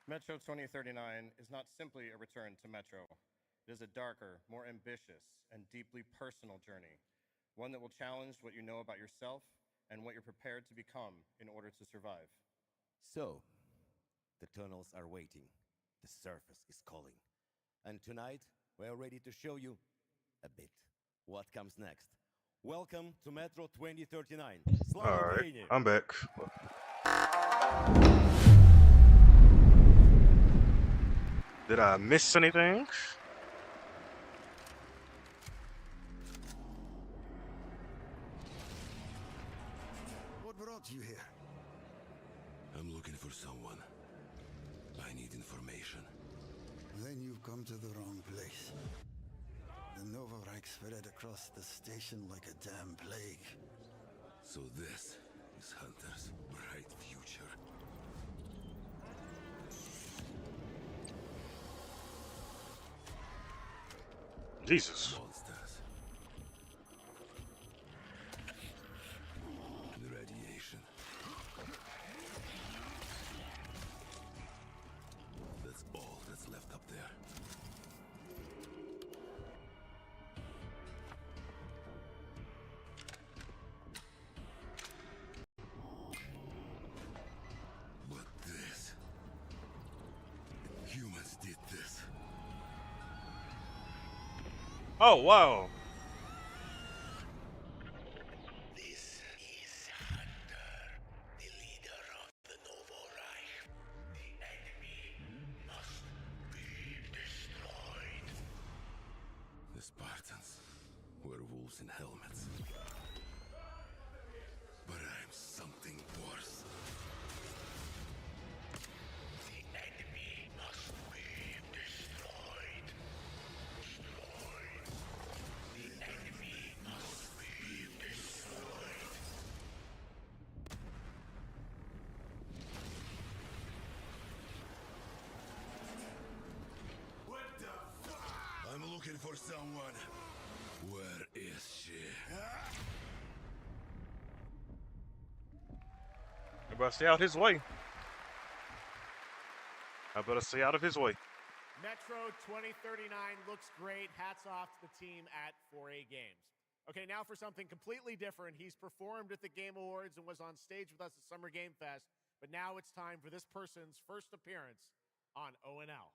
Metro 2039 is not simply a return to Metro. It is a darker, more ambitious, and deeply personal journey, one that will challenge what you know about yourself and what you're prepared to become in order to survive. So, the tunnels are waiting. The surface is calling. And tonight, we're ready to show you a bit what comes next. Welcome to Metro 2039. Alright, I'm back. Did I miss anything? What brought you here? I'm looking for someone. I need information. Then you've come to the wrong place. The Nova Reich spread across the station like a damn plague. So this is Hunter's bright future. Jesus. Monsters. The radiation. That's all that's left up there. But this... humans did this. Oh, wow. This is Hunter, the leader of the Novo Reich. heroes in helmets. But I'm something worse. The enemy must be destroyed. Destroyed. The enemy must be destroyed. What the fuck? I'm looking for someone. Where is she? I better stay out his way. I better stay out of his way. Metro 2039 looks great. Hats off to the team at 4A Games. Okay, now for something completely different. He's performed at the Game Awards and was on stage with us at Summer Game Fest, but now it's time for this person's first appearance on ONL.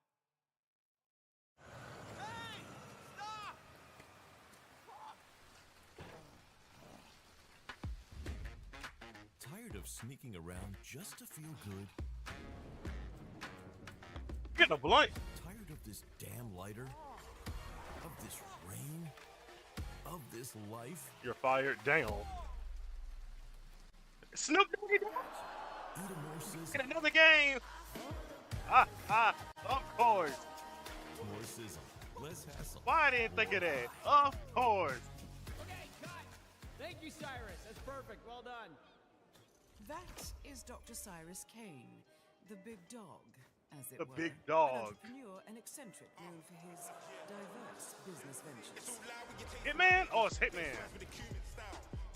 Tired of sneaking around just to feel good? Get a blunt. Tired of this damn lighter? Of this rain? Of this life? You're fired down. Snoop Doggy Dogg. Eat a more sizzle. Get another game. Of course. More sizzle. Less hassle. Why I didn't think of that? Of course. Okay, cut. Thank you, Cyrus. That's perfect. Well done. That is Dr. Cyrus Kane, the big dog, as it The were. big dog. An entrepreneur and eccentric known for his diverse business ventures. Hitman? Oh, it's Hitman.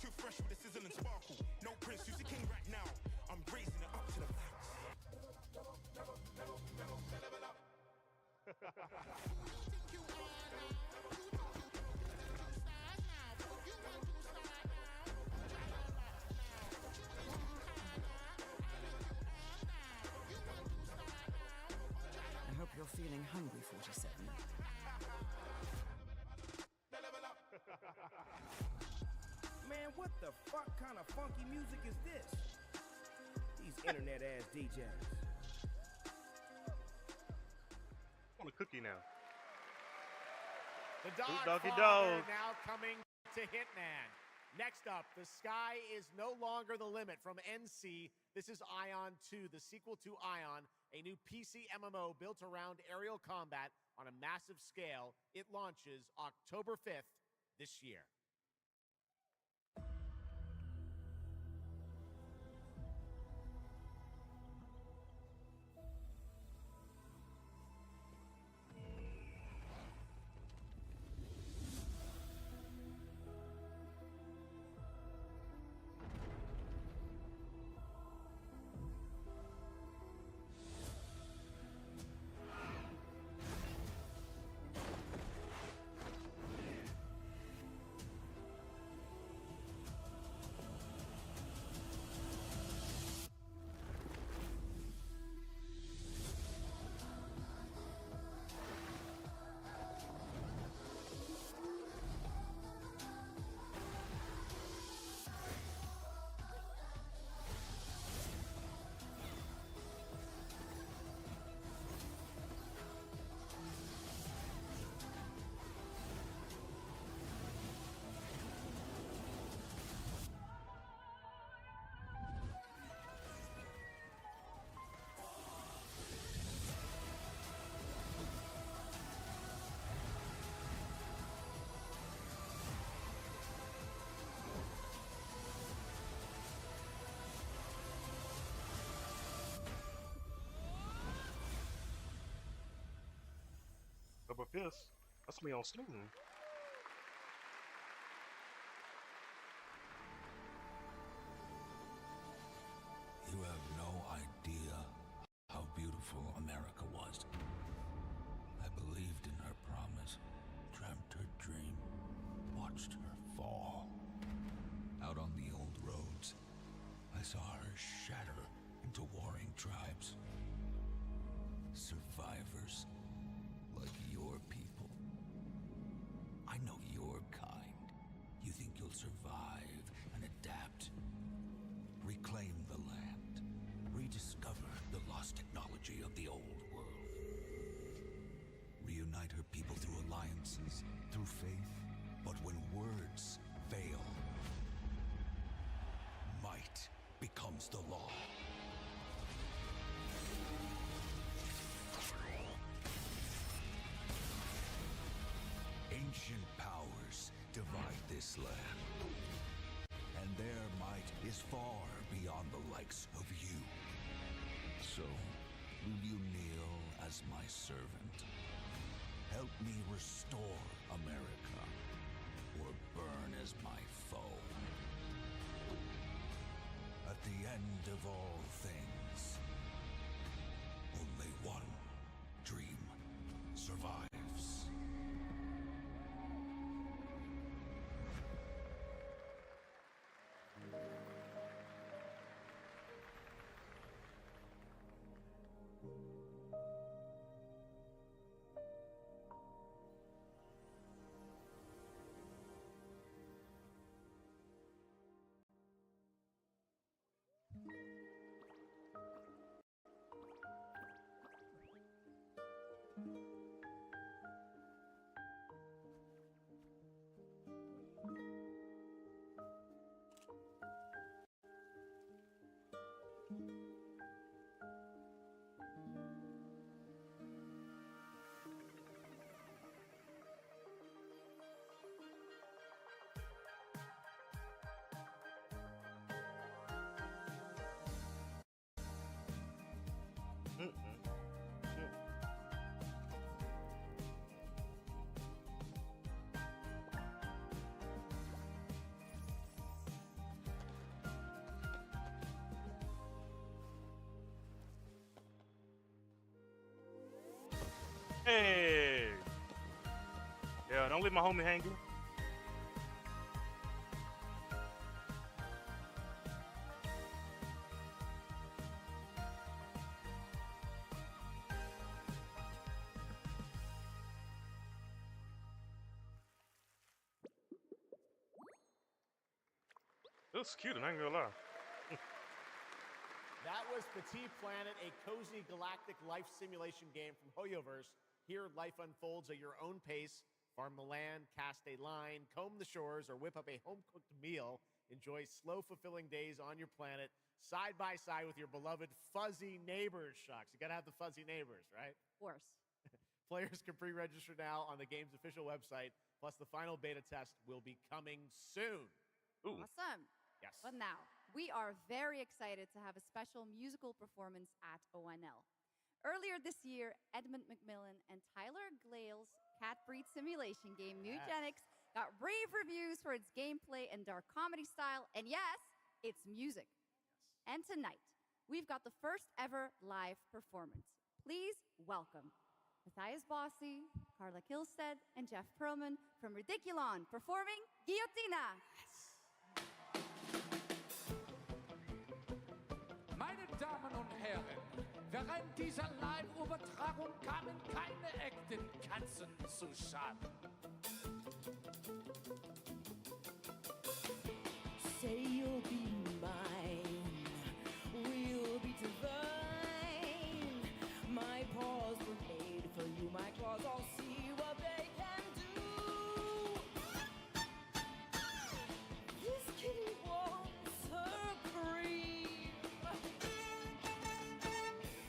Too fresh with the sizzle and sparkle. No Prince, who's the king right now? I'm raising it up to the max. I hope you're feeling hungry, 47. Man, what the fuck kind of funky music is this? These internet-ass DJs. I want a cookie now. The Dog Doggy Father Dog. now coming to Hitman. Next up, The Sky is No Longer the Limit from NC. This is Ion 2, the sequel to Ion, a new PC MMO built around aerial combat on a massive scale. It launches October 5th this year. But this, that's me on Steam. You have no idea how beautiful America was. I believed in her promise, dreamt her dream, watched her fall. Out on the old roads, I saw her shatter into warring tribes. Survivors like your people. I know your kind. You think you'll survive and adapt. Reclaim the land. Rediscover the lost technology of the old world. Reunite her people through alliances, through faith, But when words fail, might becomes the law. Ancient powers divide this land, and their might is far beyond the likes of you. So, will you kneel as my servant? Help me restore America, or burn as my foe. At the end of all things, only one dream survives. Hey! Yeah, don't leave my homie hanging. It looks cute, and I ain't gonna lie. That was Petit Planet, a cozy galactic life simulation game from Hoyoverse. Here, life unfolds at your own pace. Farm the land, cast a line, comb the shores, or whip up a home-cooked meal. Enjoy slow, fulfilling days on your planet, side by side with your beloved fuzzy neighbors, Shucks. You gotta have the fuzzy neighbors, right? Of course. Players can pre-register now on the game's official website, plus the final beta test will be coming soon. Ooh. Awesome. Yes. But now, we are very excited to have a special musical performance at ONL. Earlier this year, Edmund McMillan and Tyler Glale's cat breed simulation game, Mutagenics, got rave reviews for its gameplay and dark comedy style, and yes, its music. And tonight, we've got the first ever live performance. Please welcome Matthias Bossi, Carla Kilstead, and Jeff Perlman from Ridiculon performing Guillotina. Meine Damen und Herren, während dieser Live-Übertragung kamen keine echten Katzen zu Schaden. Say you'll be mine, we'll be divine. My paws were made for you, my claws all see what they can do. This kitty wants her cream.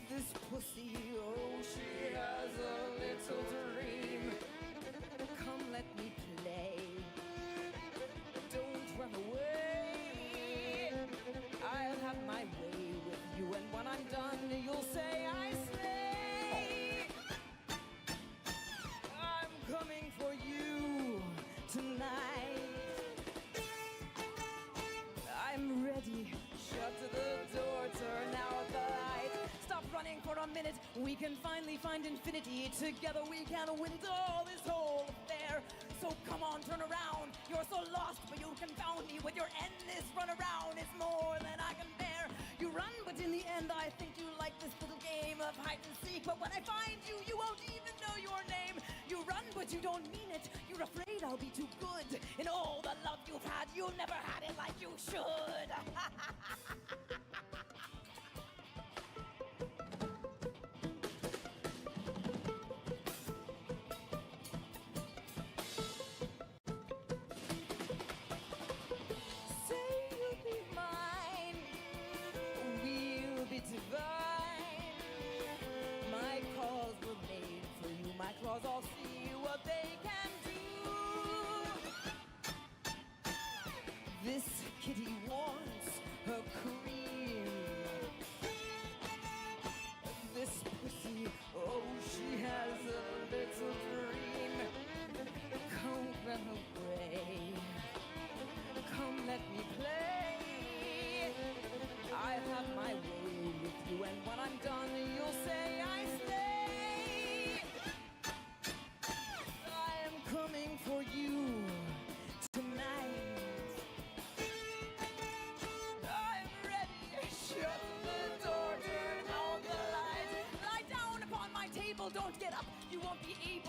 This pussy, oh, she has a little dream. Come, let me play. Don't run away. I'll have my way with you, and when I'm done, you'll say I slay. I'm coming for you tonight. I'm ready. Shut the door, turn out the light. Stop running for a minute. We can finally find infinity. Together we can withdraw this whole affair. So come on, turn around. You're so lost, but you confound me with your endless runaround. It's more than I can bear. You run, but in the end, I think you like this little game of hide and seek. But when I find you, you won't even know your name. You run, but you don't mean it. You're afraid I'll be too good. In all the love you've had, you never had it like you should.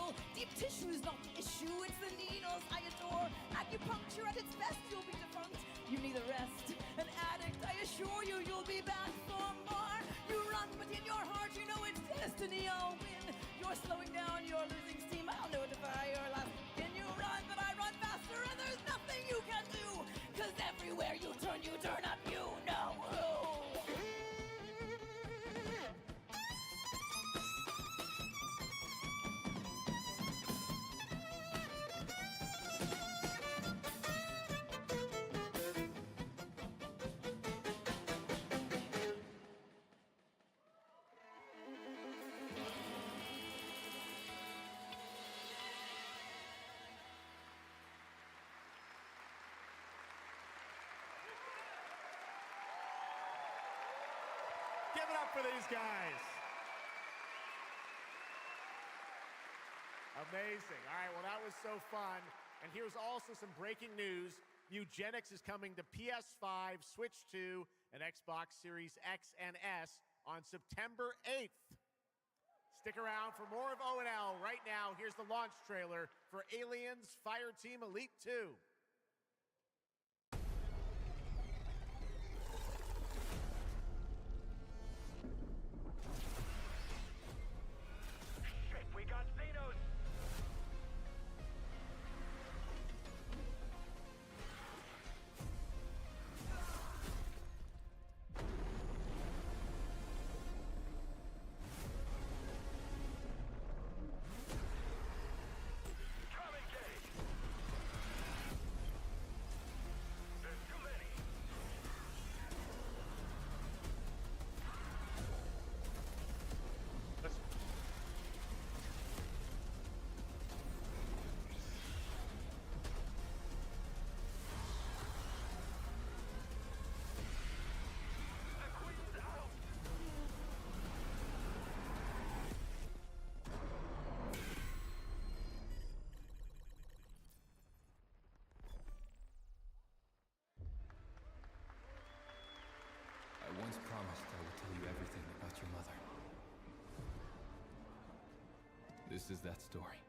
needle. Deep tissue is not the issue, it's the needles I adore. Acupuncture at its best, you'll be defunct. You need a rest, an addict. I assure you, you'll be back for more. You run, but in your heart, you know it's destiny. I'll win. You're slowing down, you're losing steam. I'll notify your last. Can you run? But I run faster, and there's nothing you can do. 'Cause everywhere you turn up, you know who. Give it up for these guys. Amazing. All right, well, that was so fun. And here's also some breaking news. Eugenics is coming to PS5, Switch 2, and Xbox Series X and S on September 8th. Stick around for more of O&L. Right now, here's the launch trailer for Aliens Fireteam Elite 2. We got Xenos! Come engage! There's too many! I once promised I would tell you everything about your mother. This is that story.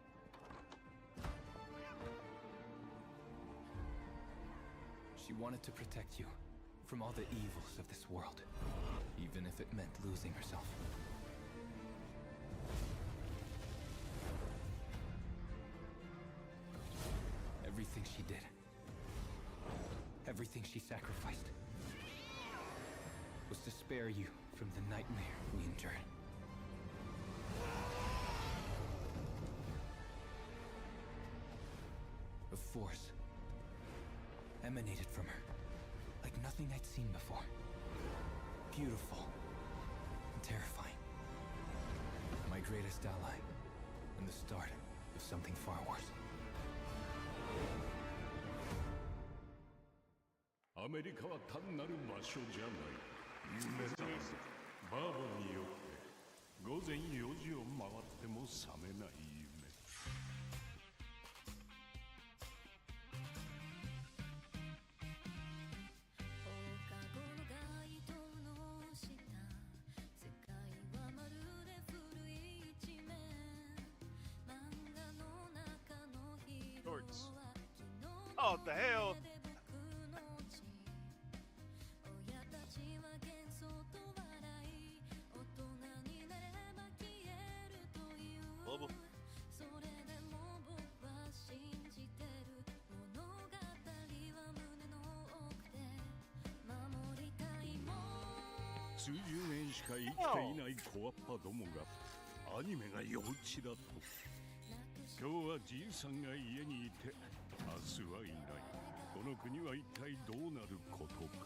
She wanted to protect you from all the evils of this world, even if it meant losing herself. Everything she did, everything she sacrificed, was to spare you from the nightmare we endured. A force emanated from her, like nothing I'd seen before. Beautiful and terrifying. My greatest ally, and the start of something far worse. アメリカは単なる場所じゃない夢だバーボンによって午前4時を回っても覚めない夢Shorts. Oh, what the hell? Global.数十年しか生きていない小アッパどもがアニメが幼稚だと今日はじいさんが家にいて明日はいないこの国は一体どうなることか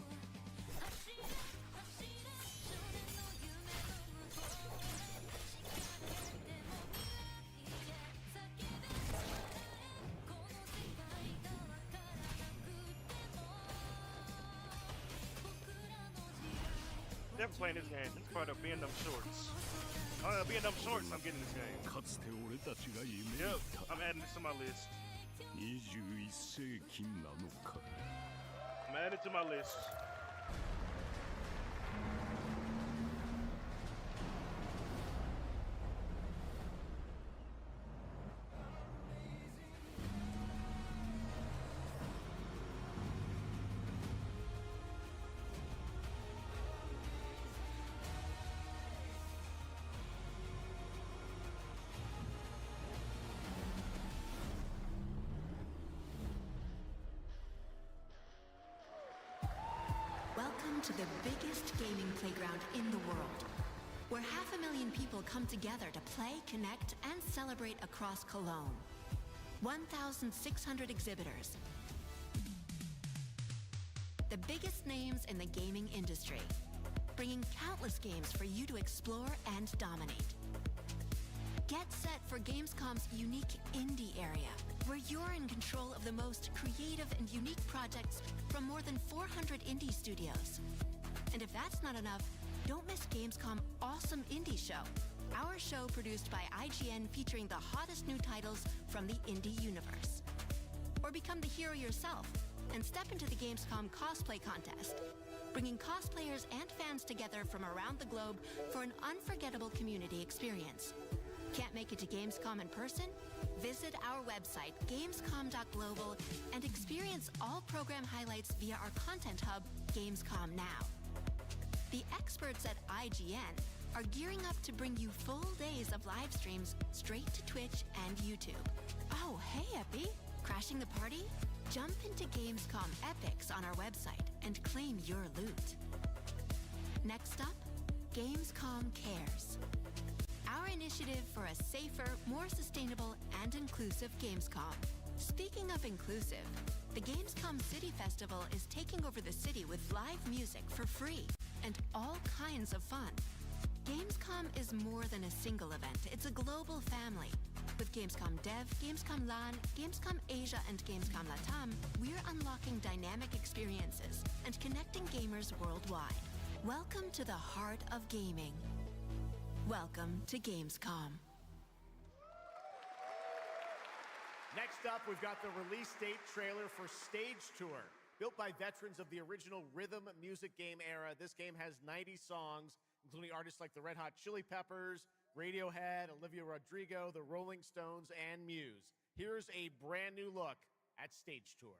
Never playing this game. It's part of being them shorts. Being them shorts, I'm getting this game. かつて俺たちが夢見 Yep, た I'm adding this to my list. 21世紀なのか I'm adding it to my list. Welcome to the biggest gaming playground in the world, where 500,000 people come together to play, connect, and celebrate across Cologne. 1,600 exhibitors. The biggest names in the gaming industry, bringing countless games for you to explore and dominate. Get set for Gamescom's unique indie area, where you're in control of the most creative and unique projects from more than 400 indie studios. And if that's not enough, don't miss Gamescom Awesome Indie Show, our show produced by IGN featuring the hottest new titles from the indie universe. Or become the hero yourself and step into the Gamescom cosplay contest, bringing cosplayers and fans together from around the globe for an unforgettable community experience. Can't make it to Gamescom in person? Visit our website, gamescom.global, and experience all program highlights via our content hub, Gamescom Now. The experts at IGN are gearing up to bring you full days of live streams straight to Twitch and YouTube. Oh, hey, Epi! Crashing the party? Jump into Gamescom Epics on our website and claim your loot. Next up, Gamescom Cares. Our initiative for a safer, more sustainable, and inclusive Gamescom. Speaking of inclusive, the Gamescom City Festival is taking over the city with live music for free and all kinds of fun. Gamescom is more than a single event, it's a global family. With Gamescom Dev, Gamescom LAN, Gamescom Asia, and Gamescom LATAM, we're unlocking dynamic experiences and connecting gamers worldwide. Welcome to the heart of gaming. Welcome to Gamescom. Next up, we've got the release date trailer for Stage Tour. Built by veterans of the original rhythm music game era, this game has 90 songs, including artists like the Red Hot Chili Peppers, Radiohead, Olivia Rodrigo, the Rolling Stones, and Muse. Here's a brand new look at Stage Tour.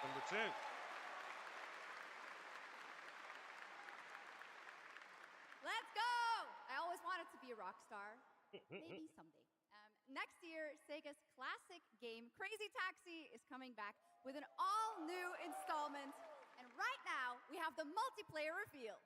Number 10. Let's go! I always wanted to be a rock star. Maybe someday. Next year, Sega's classic game, Crazy Taxi, is coming back with an all-new installment. And right now, we have the multiplayer reveal.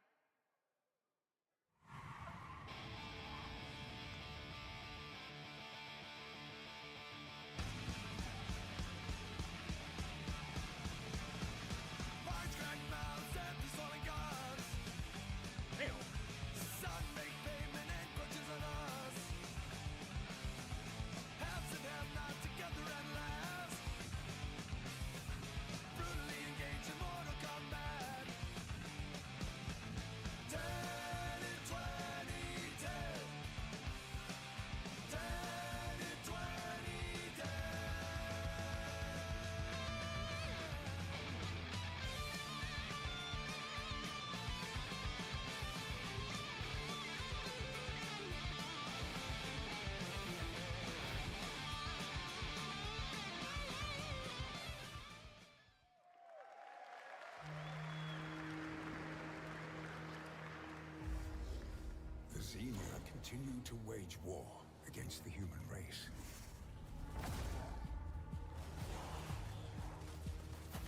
Xenia continue to wage war against the human race.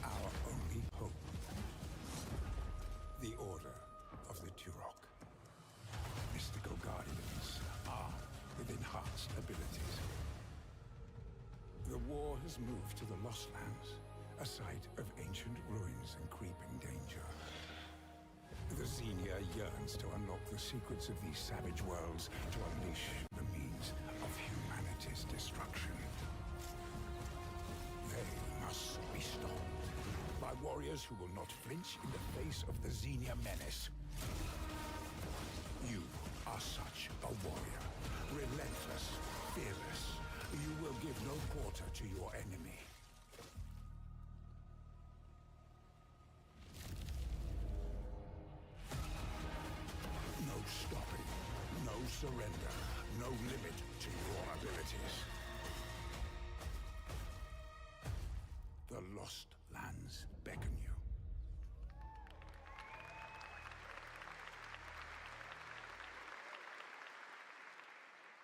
Our only hope, the Order of the Turok. Mystical guardians armed with enhanced abilities. The war has moved to the Lost Lands, a site of ancient ruins and creeping danger. The Xenia yearns to unlock the secrets of these savage worlds to unleash the means of humanity's destruction. They must be stopped by warriors who will not flinch in the face of the Xenia menace. You are such a warrior, relentless, fearless. You will give no quarter to your enemy. No stopping, no surrender, no limit to your abilities. The Lost Lands beckon you.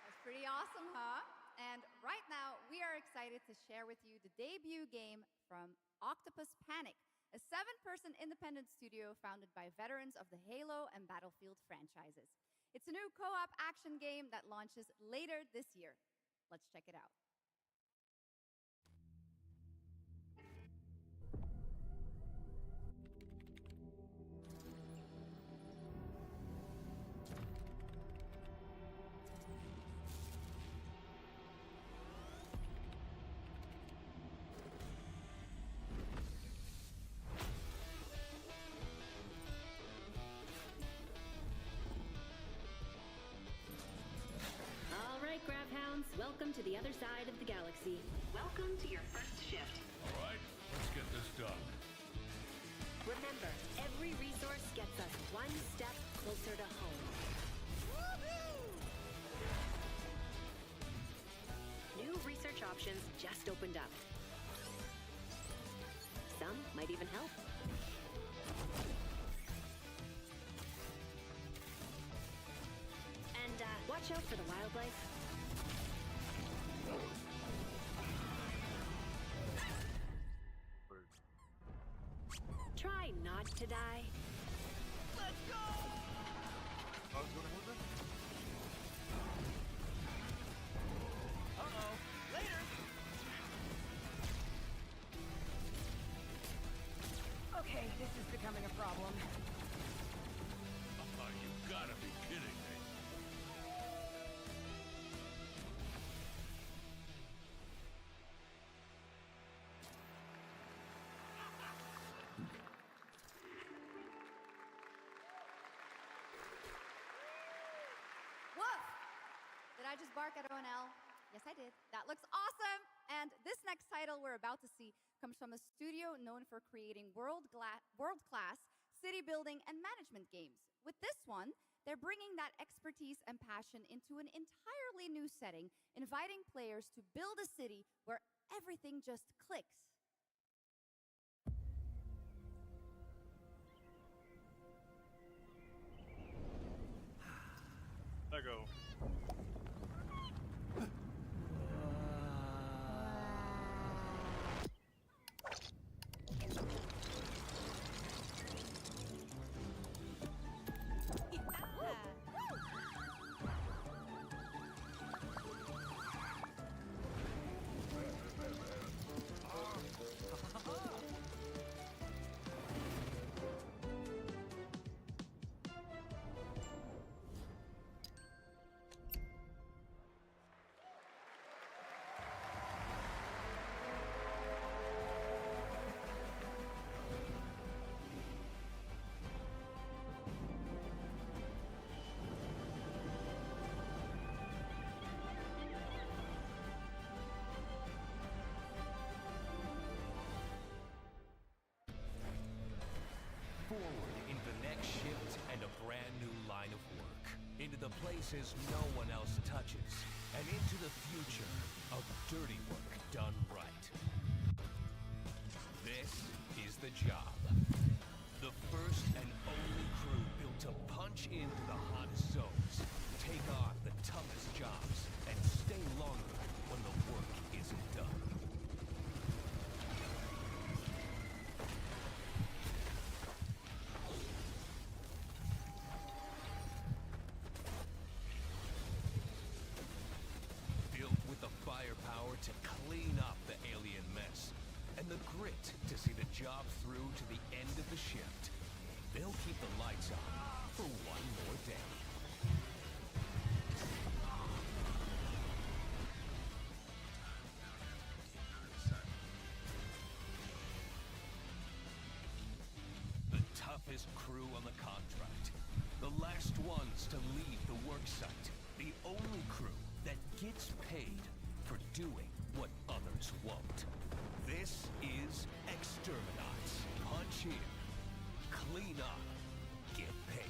That's pretty awesome, huh? And right now, we are excited to share with you the debut game from Octopus Panic, a 7-person independent studio founded by veterans of the Halo and Battlefield franchises. It's a new co-op action game that launches later this year. Let's check it out. All right, Grabhounds, welcome to the other side of the galaxy. Welcome to your first shift. All right, let's get this done. Remember, every resource gets us one step closer to home. New research options just opened up. Some might even help. And watch out for the wildlife. Try not to die. Let's go! I was gonna hold it. Uh-oh. Later! Okay, this is becoming a problem. You gotta be kidding me. Woof! Did I just bark at ONL? Yes, I did. That looks awesome! And this next title we're about to see comes from a studio known for creating world-class city building and management games. With this one, they're bringing that expertise and passion into an entirely new setting, inviting players to build a city where everything just clicks. Let go. Forward into the next shift and a brand new line of work. Into the places no one else touches. And into the future of dirty work done right. This is The Job. The first and only crew built to punch into the hottest zones job through to the end of the shift. They'll keep the lights on for one more day. The toughest crew on the contract. The last ones to leave the worksite. The only crew that gets paid for doing what others won't. This is Exterminats. Punch in, clean up, get paid.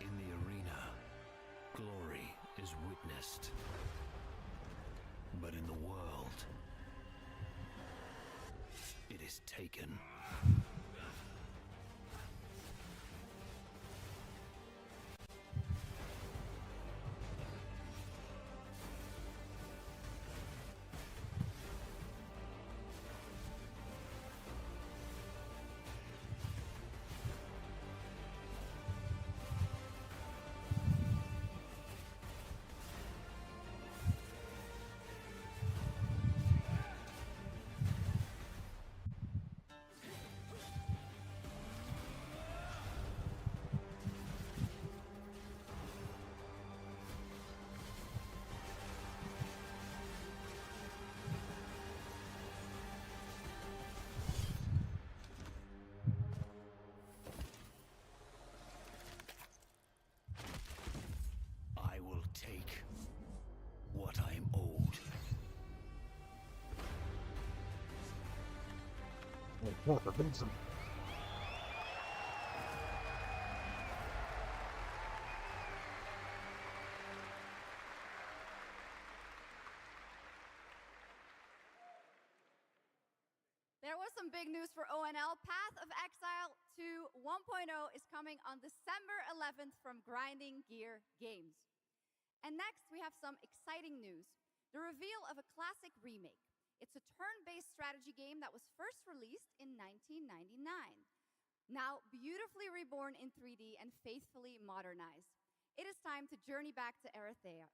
In the arena, glory is witnessed. But in the world, it is taken. I will take what I am owed. There was some big news for ONL. Path of Exile 2 1.0 is coming on December 11th from Grinding Gear Games. And next, we have some exciting news. The reveal of a classic remake. It's a turn-based strategy game that was first released in 1999. Now beautifully reborn in 3D and faithfully modernized. It is time to journey back to Erythea.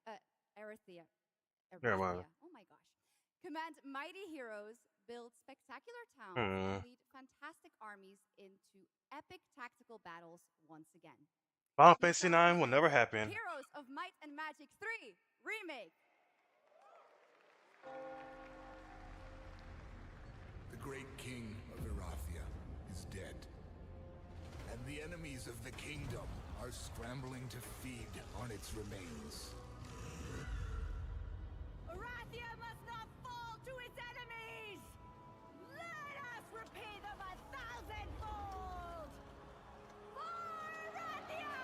Yeah, man. Oh my gosh. Command mighty heroes, build spectacular towns, Hmm. and lead fantastic armies into epic tactical battles once again. Final Fantasy 9 will never happen. Heroes of Might and Magic 3 Remake. The great king of Erathia is dead. And the enemies of the kingdom are scrambling to feed on its remains. Arathia must not fall to its enemies! Let us repay them 1,000-fold! For Arathia!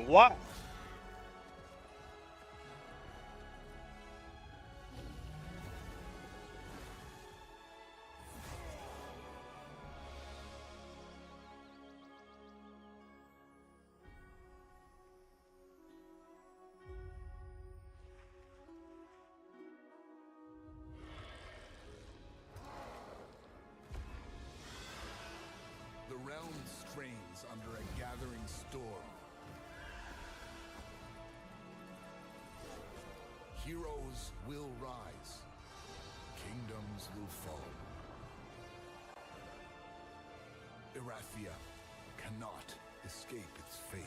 What? The realm strains under a gathering storm. Heroes will rise. Kingdoms will fall. Erathia cannot escape its fate.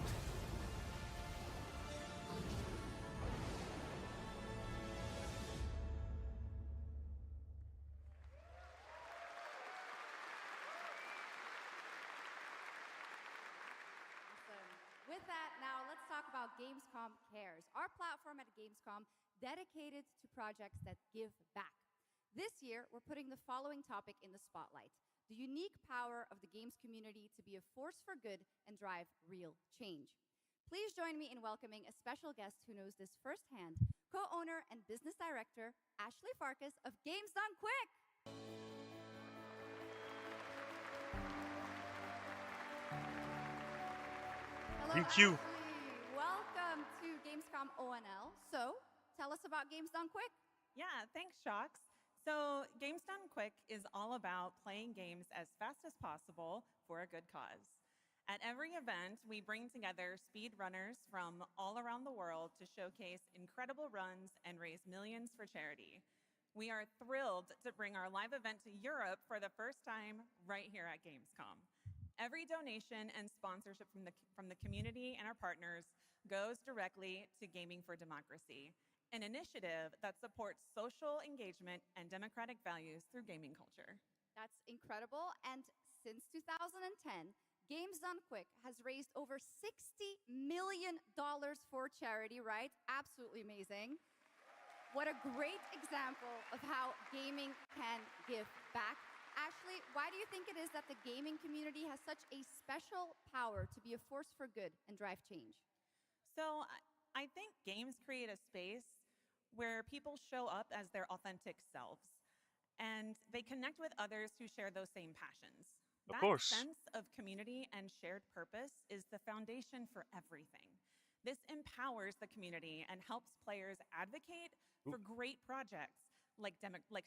With that, now let's talk about Gamescom Cares, our platform at Gamescom dedicated to projects that give back. This year, we're putting the following topic in the spotlight: the unique power of the games community to be a force for good and drive real change. Please join me in welcoming a special guest who knows this firsthand, co-owner and business director, Ashley Farkas of Games Done Quick. Hello, Thank you. Ashley. Welcome to Gamescom ONL. So, tell us about Games Done Quick. Yeah, thanks, Shocks. So, Games Done Quick is all about playing games as fast as possible for a good cause. At every event, we bring together speedrunners from all around the world to showcase incredible runs and raise millions for charity. We are thrilled to bring our live event to Europe for the first time right here at Gamescom. Every donation and sponsorship from the community and our partners goes directly to Gaming for Democracy, an initiative that supports social engagement and democratic values through gaming culture. That's incredible. And since 2010, Games Done Quick has raised over $60 million for charity, right? Absolutely amazing. What a great example of how gaming can give back. Ashley, why do you think it is that the gaming community has such a special power to be a force for good and drive change? So I think games create a space where people show up as their authentic selves and they connect with others who share those same passions. Of That course. sense of community and shared purpose is the foundation for everything. This empowers the community and helps players advocate for great projects like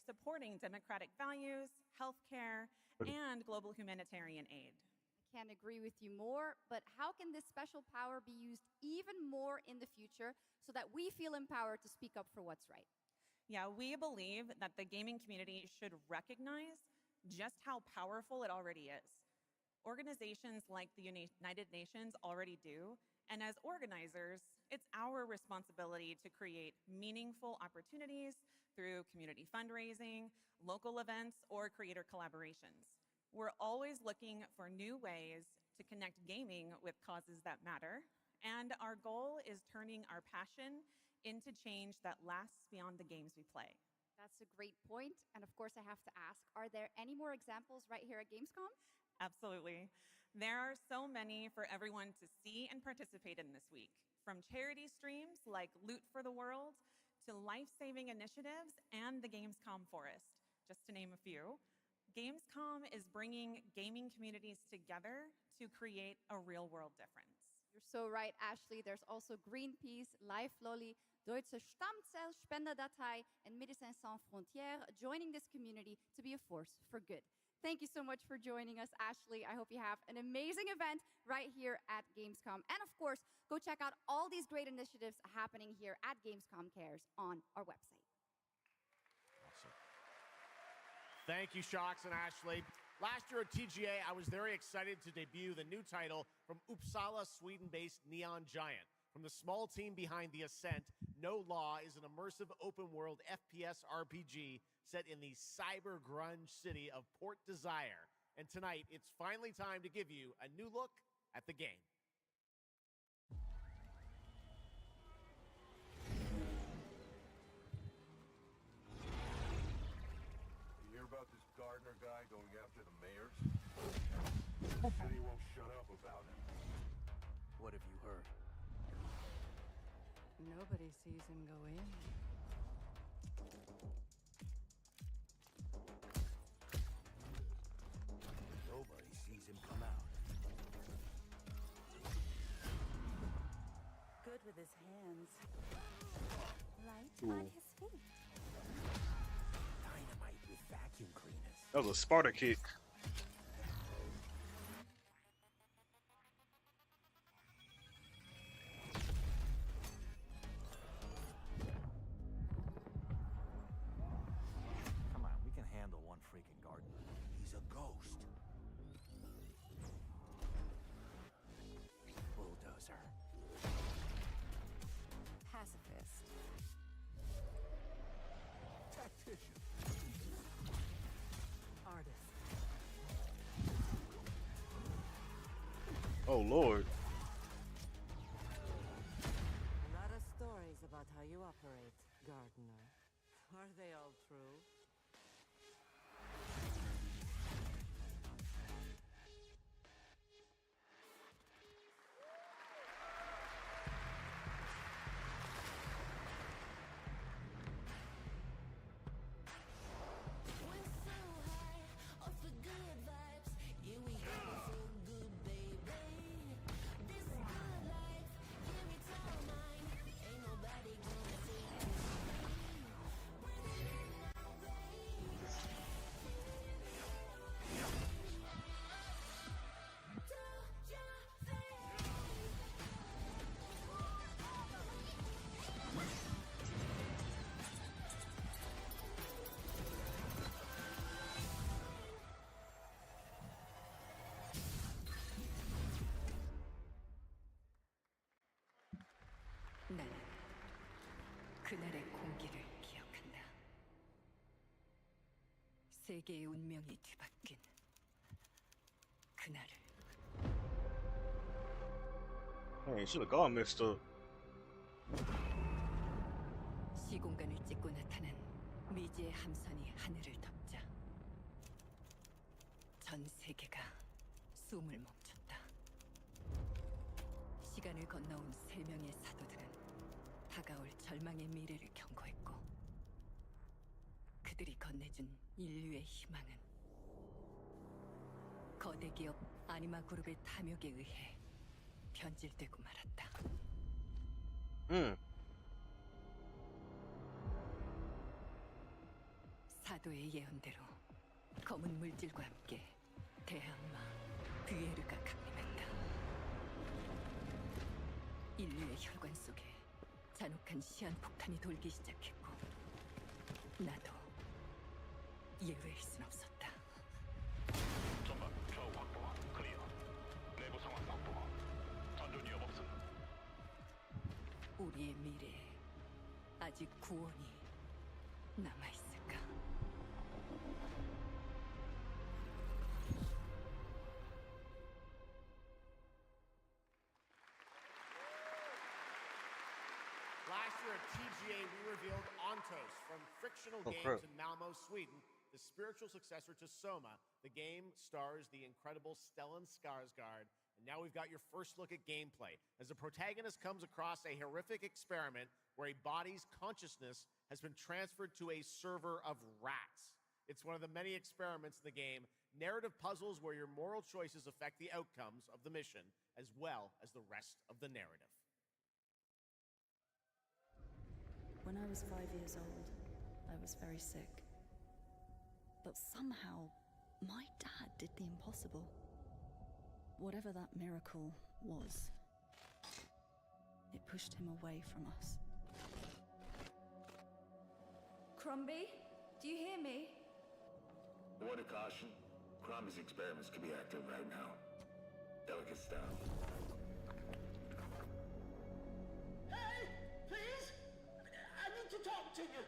supporting democratic values, healthcare, and global humanitarian aid. I can't agree with you more, but how can this special power be used even more in the future so that we feel empowered to speak up for what's right? Yeah, we believe that the gaming community should recognize just how powerful it already is. Organizations like the United Nations already do, and as organizers, it's our responsibility to create meaningful opportunities through community fundraising, local events, or creator collaborations. We're always looking for new ways to connect gaming with causes that matter, and our goal is turning our passion into change that lasts beyond the games we play. That's a great point. And of course, I have to ask, are there any more examples right here at Gamescom? Absolutely. There are so many for everyone to see and participate in this week, from charity streams like Loot for the World to life-saving initiatives and the Gamescom Forest, just to name a few. Gamescom is bringing gaming communities together to create a real-world difference. You're so right, Ashley. There's also Greenpeace, Life Lolly, Deutsche Stammzellspenderdatei, and Médecins Sans Frontières joining this community to be a force for good. Thank you so much for joining us, Ashley. I hope you have an amazing event right here at Gamescom. And of course, go check out all these great initiatives happening here at Gamescom Cares on our website. Awesome. Thank you, Shocks and Ashley. Last year at TGA, I was very excited to debut the new title from Uppsala, Sweden-based Neon Giant. From the small team behind The Ascent, No Law is an immersive open-world FPS RPG set in the cyber grunge city of Port Desire. And tonight, it's finally time to give you a new look at the game. You hear about this Gardner guy going after the mayors? Said he won't shut up about it. What have you heard? Nobody sees him go in. Nobody sees him come out. Good with his hands. Light Ooh. on his feet. Dynamite with vacuum cleaners. That was a Sparta kick. Come on, we can handle one freaking gardener. He's a ghost. Bulldozer. Pacifist. Tactician. Artist. Oh, Lord. A lot of stories about how you operate, gardener. Are they all true? 그날의 공기를 기억한다. 세계의 운명이 뒤바뀐 그날을. Man, she look all messed up. 시공간을 찍고 나타난 미지의 함선이 하늘을 덮자 전 세계가 숨을 멈췄다. 시간을 건너온 3명의 사도들은 다가올 절망의 미래를 경고했고 그들이 건네준 인류의 희망은 거대 기업 아니마 그룹의 탐욕에 의해 변질되고 말았다. 사도의 예언대로 검은 물질과 함께 대항마 뷰에르가 강림했다. 인류의 혈관 속에 잔혹한 시한폭탄이 돌기 시작했고 나도 예외일 순 없었다. 전방 좌우 확보 클리어. 내부 상황 확보. 전전 위협 없음. 우리의 미래에 아직 구원이 남아있을까? Last year at TGA, we revealed Ontos from Frictional Oh, Games crap. in Malmo, Sweden, the spiritual successor to Soma. The game stars the incredible Stellan Skarsgård, and now we've got your first look at gameplay as the protagonist comes across a horrific experiment where a body's consciousness has been transferred to a server of rats. It's one of the many experiments in the game, narrative puzzles where your moral choices affect the outcomes of the mission, as well as the rest of the narrative. When I was 5 years old, I was very sick. But somehow, my dad did the impossible. Whatever that miracle was, it pushed him away from us. Crumby, do you hear me? Word of caution. Crombie's experiments could be active right now. Delicate stuff. Hey, please! I need to talk to you.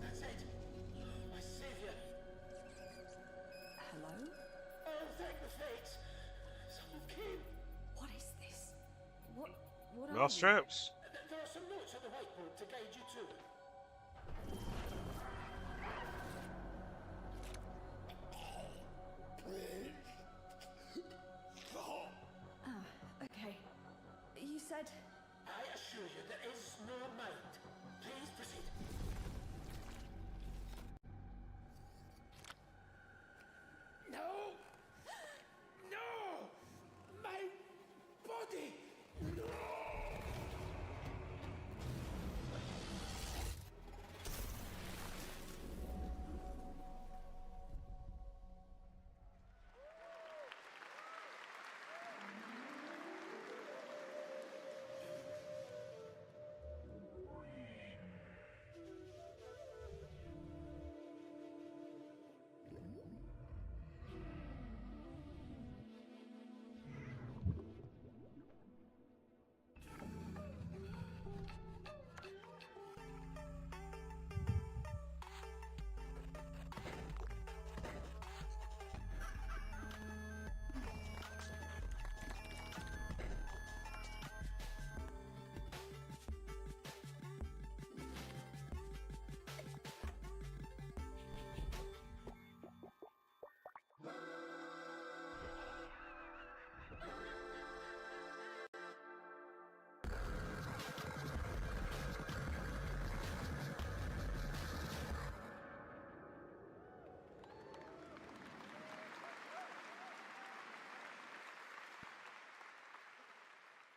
That's it. My savior. Hello? Oh, thank the fates. Someone came. What is this? What are Lost you? traps. There are some notes on the whiteboard to guide you to it. Okay. You said... I assure you there is no mind. Please proceed. No! No! My body! No!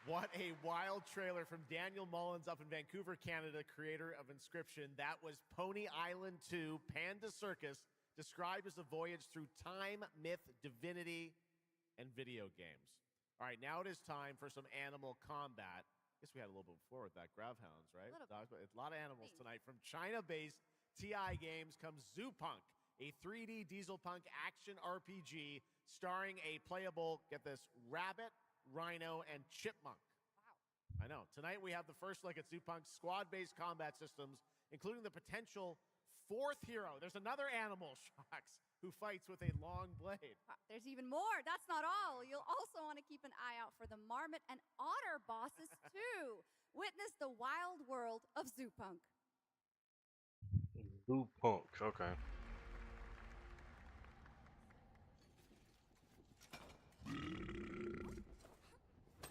What a wild trailer from Daniel Mullins up in Vancouver, Canada, creator of Inscription. That was Pony Island 2, Panda Circus, described as a voyage through time, myth, divinity, and video games. All right, now it is time for some animal combat. I guess we had a little bit before with that Gravhounds, right? Little A lot of animals tonight. From China-based TI Games comes Zoo Punk. a 3D diesel punk action RPG starring a playable, get this, rabbit, rhino, and chipmunk. Wow. I know. Tonight we have the first look at Zoopunk's squad-based combat systems, including the potential fourth hero. There's another animal, Shocks, who fights with a long blade. There's even more. That's not all. You'll also want to keep an eye out for the marmot and otter bosses, too. Witness the wild world of Zoopunk. Zoopunk, okay.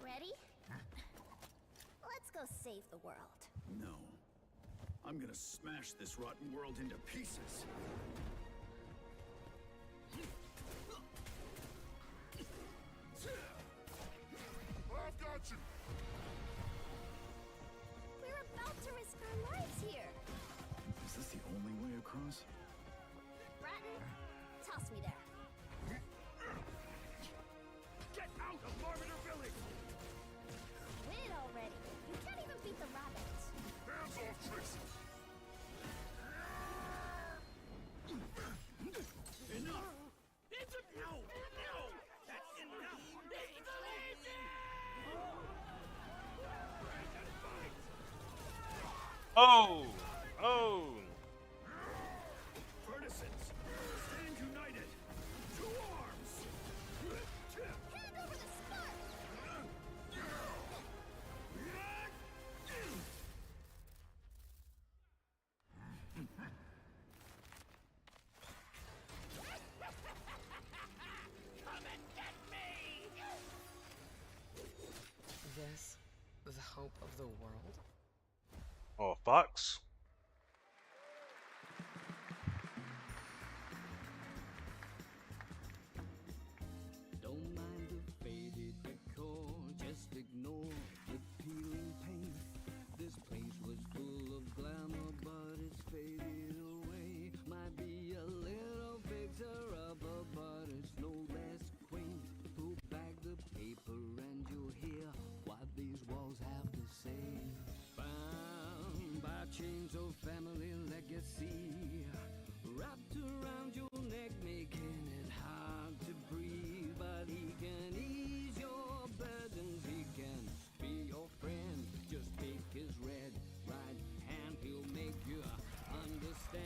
Ready? Let's go save the world. No. I'm gonna smash this rotten world into pieces. I've got you! We're about to risk our lives here. Is this the only way across? Bratton, toss me there. Get out of Marviter Village! Win already. You can't even beat the rabbits. Hands off, Tracy! Enough! No! No! That's enough! It's lazy! Oh! Oh! Partisans, stand united! To arms! Hand over the spark! Come and get me! This, the hope of the world? Oh, Fox. Don't mind the faded decor, just ignore the peeling paint. This place was full of glamour, but it's faded away. Might be a little fixer-upper, but it's no less quaint. Pull back the paper and you'll hear what these walls have to say. Bound by chains of family legacy, wrapped around your neck, making it hard to breathe. But he can ease your burdens, he can be your friend. Just take his red right hand, he'll make you understand.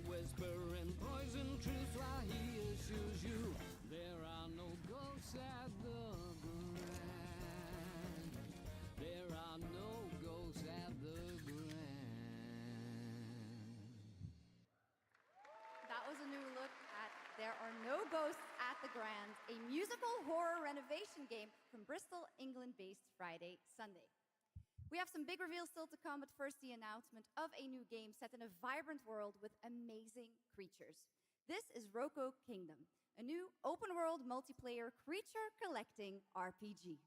Whisper and poison truth while he assures you there are no ghosts at the grand. There are no ghosts at the That was a new look at There Are No Ghosts at the Grand, a musical horror renovation game from Bristol, England-based Friday, Sunday. We have some big reveals still to come, but first the announcement of a new game set in a vibrant world with amazing creatures. This is Roko Kingdom, a new open-world multiplayer creature collecting RPG.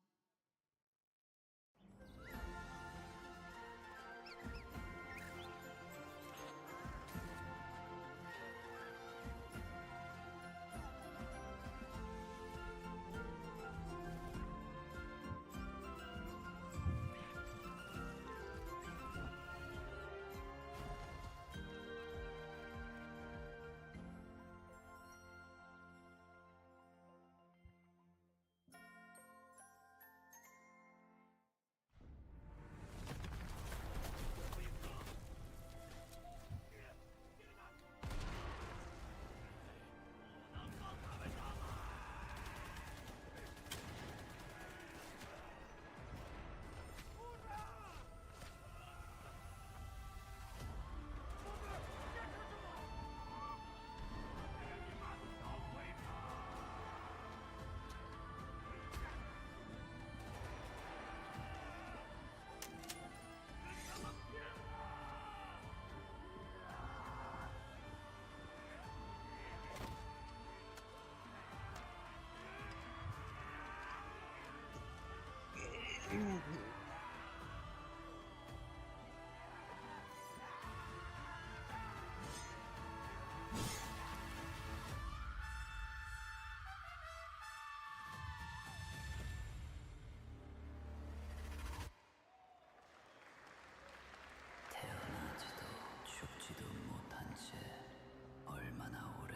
태어나지도 죽지도 못한 채 얼마나 오래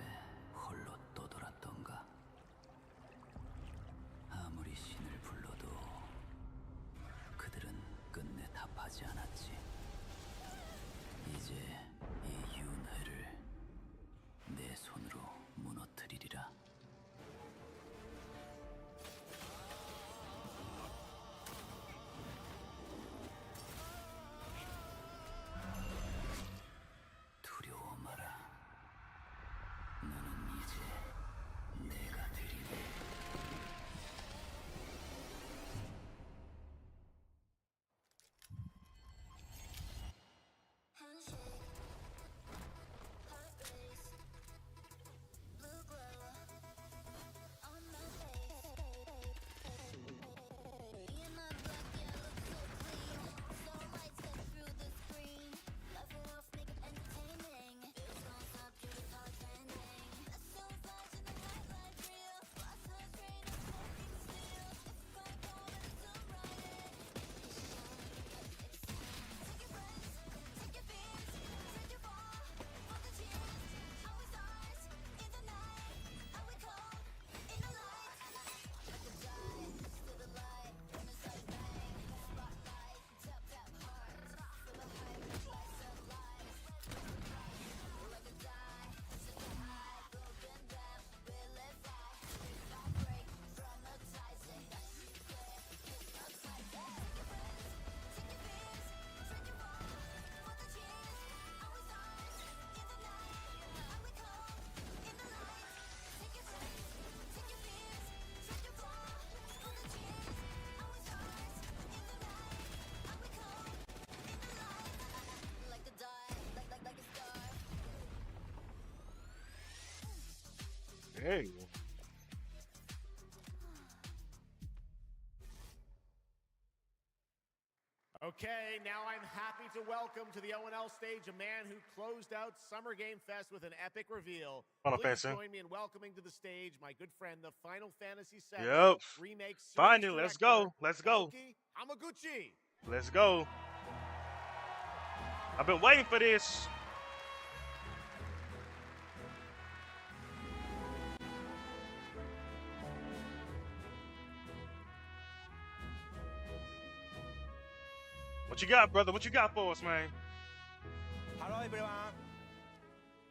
이제 이 윤회를 내 손으로 무너뜨리리라. 두려워 마라. 너는 이제 내가 되리니. Hey. Okay, now I'm happy to welcome to the O&L stage a man who closed out Summer Game Fest with an epic reveal. Please join me in welcoming to the stage my good friend, the Final Fantasy VII Remake Series Finally, let's go. Director, Let's go. Naoki Hamaguchi. Let's go. I've been waiting for this. What you got, brother? What you got for us, man? Hello, everyone.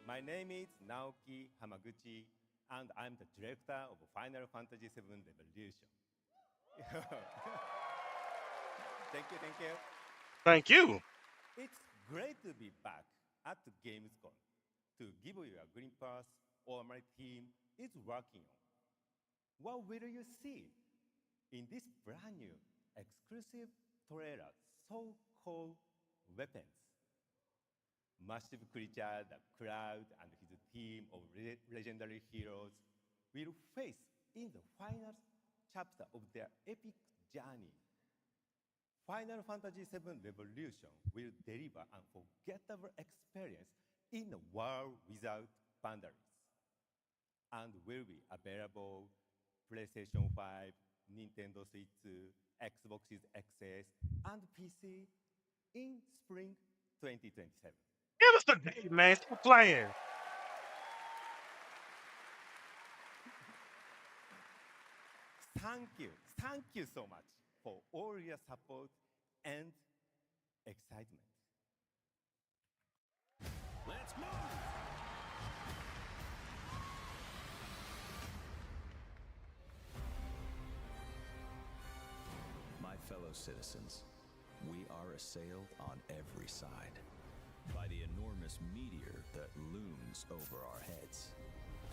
My name is Naoki Hamaguchi, and I'm the director of Final Fantasy VII Revolution. Thank you, thank you. Thank you. It's great to be back at Gamescom to give you a glimpse what my team is working on. What will you see in this brand new exclusive trailer so-called Weapons? Massive creature, the Cloud, and his team of legendary heroes will face in the final chapter of their epic journey. Final Fantasy VII Revolution will deliver an unforgettable experience in a world without boundaries, and will be available PlayStation 5, Nintendo Switch 2, Xbox XS, and PC in spring 2027. Give us the date, man. Stop playing. Thank you so much for all your support and excitement. Let's move! My fellow citizens, we are assailed on every side by the enormous meteor that looms over our heads,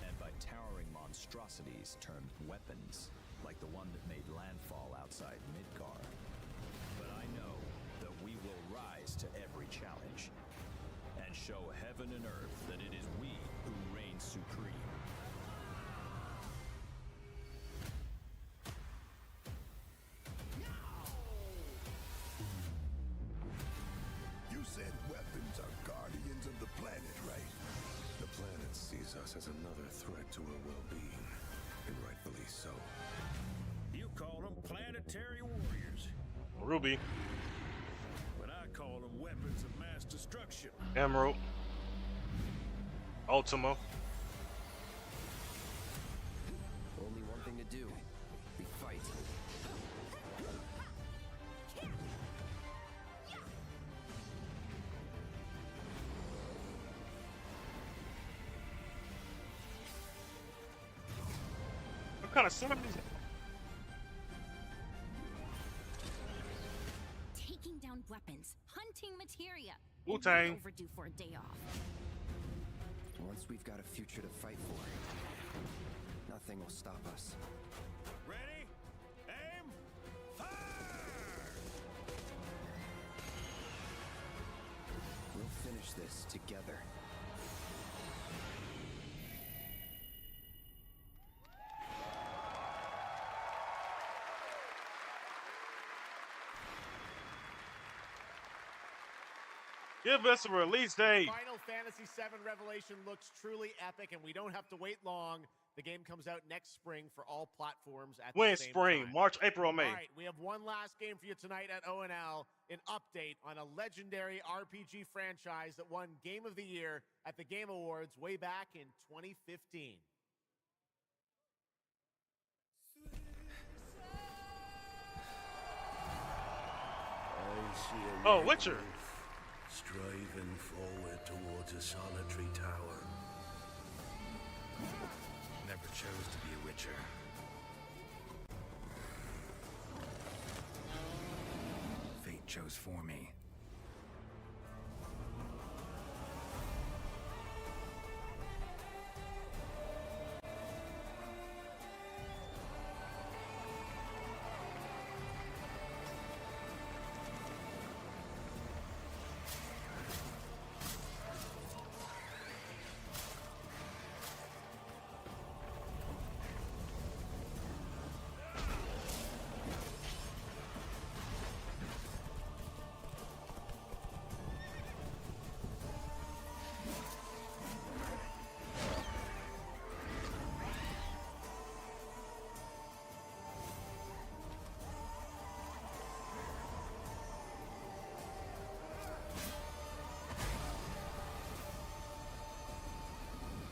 and by towering monstrosities termed weapons, like the one that made landfall outside Midgar. But I know that we will rise to every challenge and show heaven and earth that it is we who reign supreme. You said weapons are guardians of the planet, right? The planet sees us as another threat to her well-being, and rightfully so. You call them planetary warriors. Ruby. But I call them weapons of mass destruction. Emerald. Ultima. Only one thing to do. We fight. kind of sword is Taking down weapons, hunting materia. Wu-Tang. We're overdue for a day off. Once we've got a future to fight for, nothing will stop us. Ready? Aim! Fire! We'll finish this together. Give us a release date. Final Fantasy VII Revelation looks truly epic, and we don't have to wait long. The game comes out next spring for all platforms at When the same spring? time. March, April, May. All right, we have one last game for you tonight at ONL, an update on a legendary RPG franchise that won Game of the Year at the Game Awards way back in 2015. Oh, Witcher. Striving forward towards a solitary tower. Never chose to be a Witcher. Fate chose for me.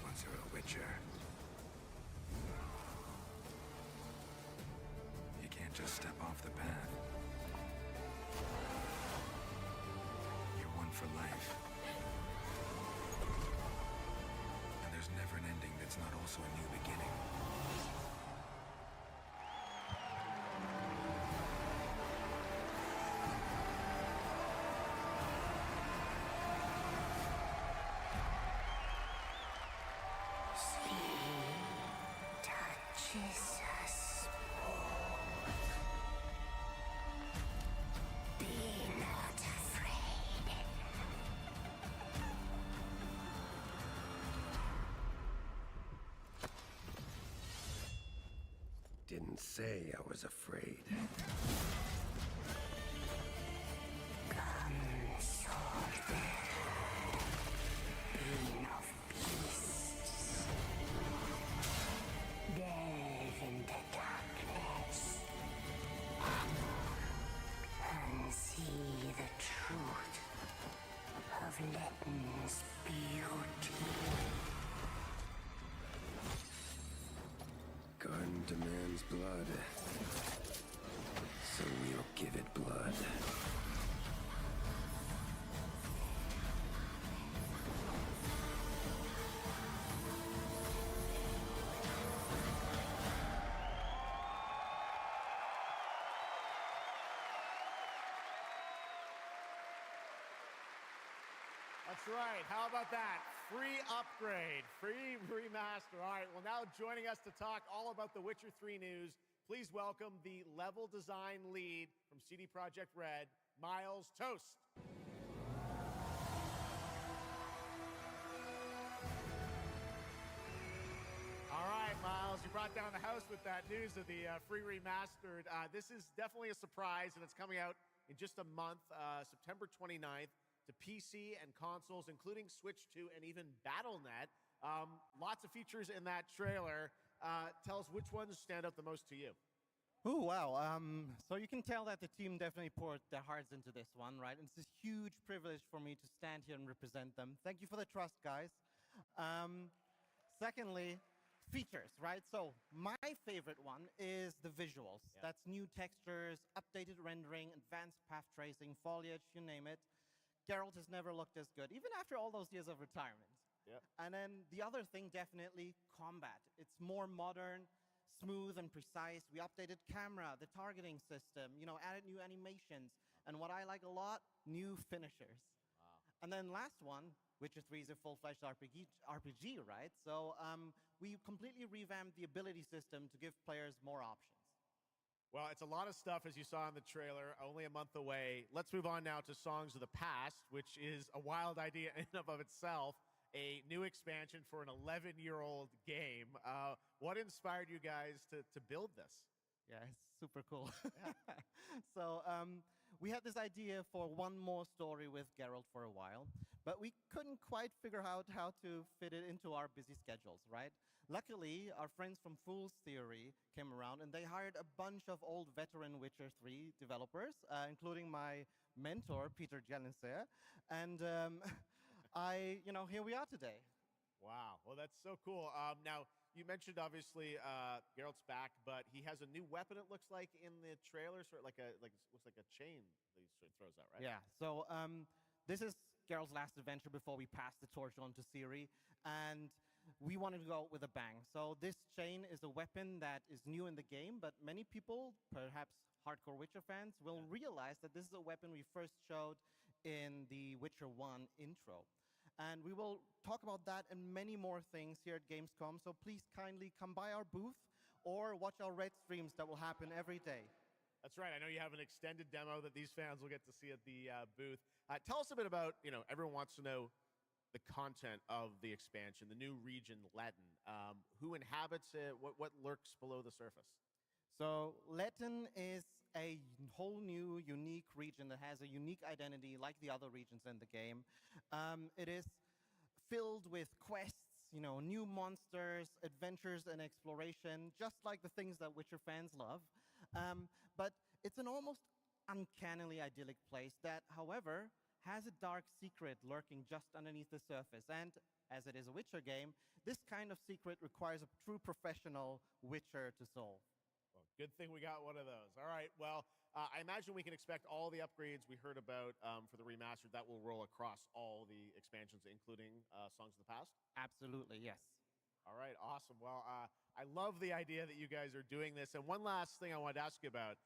Once you're a Witcher, you can't just step off the path. You're one for life. And there's never an ending that's not also a new beginning. Touches us. Be not afraid. Didn't say I was afraid. Come, sword. Being of beasts. Delve into darkness. And see the truth of Letton's beauty. Garden demands blood, so we'll give it blood. That's right. How about that? Free upgrade, free remaster. All right, well, now joining us to talk all about the Witcher 3 news, please welcome the level design lead from CD Projekt Red, Miles Toast. All right, Miles, you brought down the house with that news of the free remastered. This is definitely a surprise, and it's coming out in just a month, September 29th. To PC and consoles, including Switch 2 and even Battle.net. Lots of features in that trailer. Tell us which ones stand out the most to you. Oh, wow. So you can tell that the team definitely poured their hearts into this one, right? And it's a huge privilege for me to stand here and represent them. Thank you for the trust, guys. Secondly, features, right? So my favorite one is the visuals. Yeah. That's new textures, updated rendering, advanced path tracing, foliage, you name it. Geralt has never looked as good, even after all those years of retirement. Yep. And then the other thing, definitely combat. It's more modern, smooth and precise. We updated camera, the targeting system, added new animations. And what I like a lot, new finishers. Wow. And then last one, Witcher 3 is a full-fledged RPG, right? So we completely revamped the ability system to give players more options. Well, it's a lot of stuff, as you saw in the trailer, only a month away. Let's move on now to Songs of the Past, which is a wild idea in and of itself, a new expansion for an 11-year-old game. What inspired you guys to build this? Yeah, it's super cool. So we had this idea for one more story with Geralt for a while, but we couldn't quite figure out how to fit it into our busy schedules, right? Luckily, our friends from Fool's Theory came around and they hired a bunch of old veteran Witcher 3 developers, including my mentor, Peter Jelenser. And here we are today. Wow. Well, that's so cool. Now, you mentioned, obviously, Geralt's back, but he has a new weapon, it looks like, in the trailer. Sort of looks like a chain that he sort of throws out, right? Yeah. So this is Geralt's last adventure before we pass the torch on to Ciri. And we wanted to go out with a bang. So this chain is a weapon that is new in the game, but many people, perhaps hardcore Witcher fans, will realize that this is a weapon we first showed in the Witcher 1 intro. And we will talk about that and many more things here at Gamescom, so please kindly come by our booth or watch our Red streams that will happen every day. That's right. I know you have an extended demo that these fans will get to see at the booth. Tell us a bit about, everyone wants to know the content of the expansion, the new region, Letten. Who inhabits it? What lurks below the surface? So Letten is a whole new, unique region that has a unique identity like the other regions in the game. It is filled with quests, new monsters, adventures, and exploration, just like the things that Witcher fans love. But it's an almost uncannily idyllic place that, however, has a dark secret lurking just underneath the surface. And as it is a Witcher game, this kind of secret requires a true professional Witcher to solve. Well, good thing we got one of those. All right, well, I imagine we can expect all the upgrades we heard about for the remastered. That will roll across all the expansions, including Songs of the Past? Absolutely, yes. All right, awesome. Well, I love the idea that you guys are doing this. And one last thing I wanted to ask you about.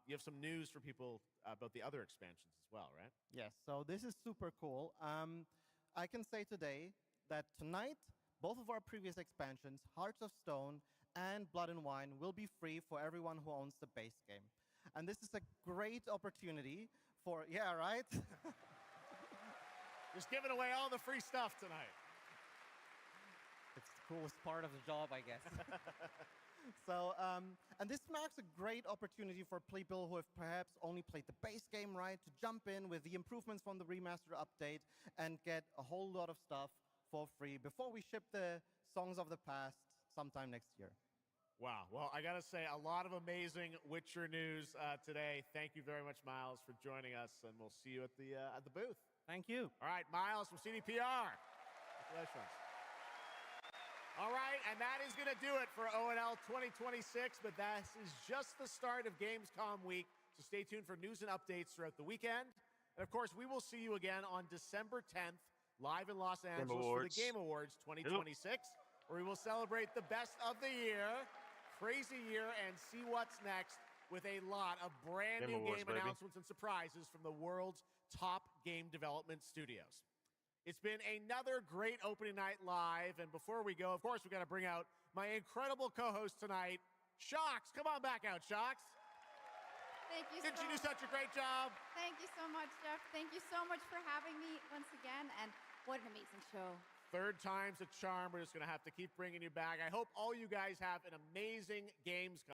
You have some news for people about the other expansions as well, right? Yes, so this is super cool. I can say today that tonight, both of our previous expansions, Hearts of Stone and Blood and Wine, will be free for everyone who owns the base game. And this is a great opportunity for, yeah, right? Just giving away all the free stuff tonight. It's the coolest part of the job, I guess. So, and this marks a great opportunity for people who have perhaps only played the base game, right, to jump in with the improvements from the remaster update and get a whole lot of stuff for free before we ship the Songs of the Past sometime next year. Wow. Well, I got to say, a lot of amazing Witcher news today. Thank you very much, Miles, for joining us, and we'll see you at the booth. Thank you. All right, Miles from CDPR. Congratulations. All right, and that is going to do it for ONL 2026, but that is just the start of Gamescom week, so stay tuned for news and updates throughout the weekend. And of course, we will see you again on December 10th, live in Los Angeles for the Game Awards 2026, where we will celebrate the best of the year, crazy year, and see what's next with a lot of brand new game announcements and surprises from the world's top game development studios. It's been another great opening night live, and before we go, of course, we've got to bring out my incredible co-host tonight, Shocks. Come on back out, Shocks. Thank you. Didn't you do such a great job? Thank you so much, Jeff. Thank you so much for having me once again, and what an amazing show. Third time's a charm. We're just going to have to keep bringing you back. I hope all you guys have an amazing Gamescom.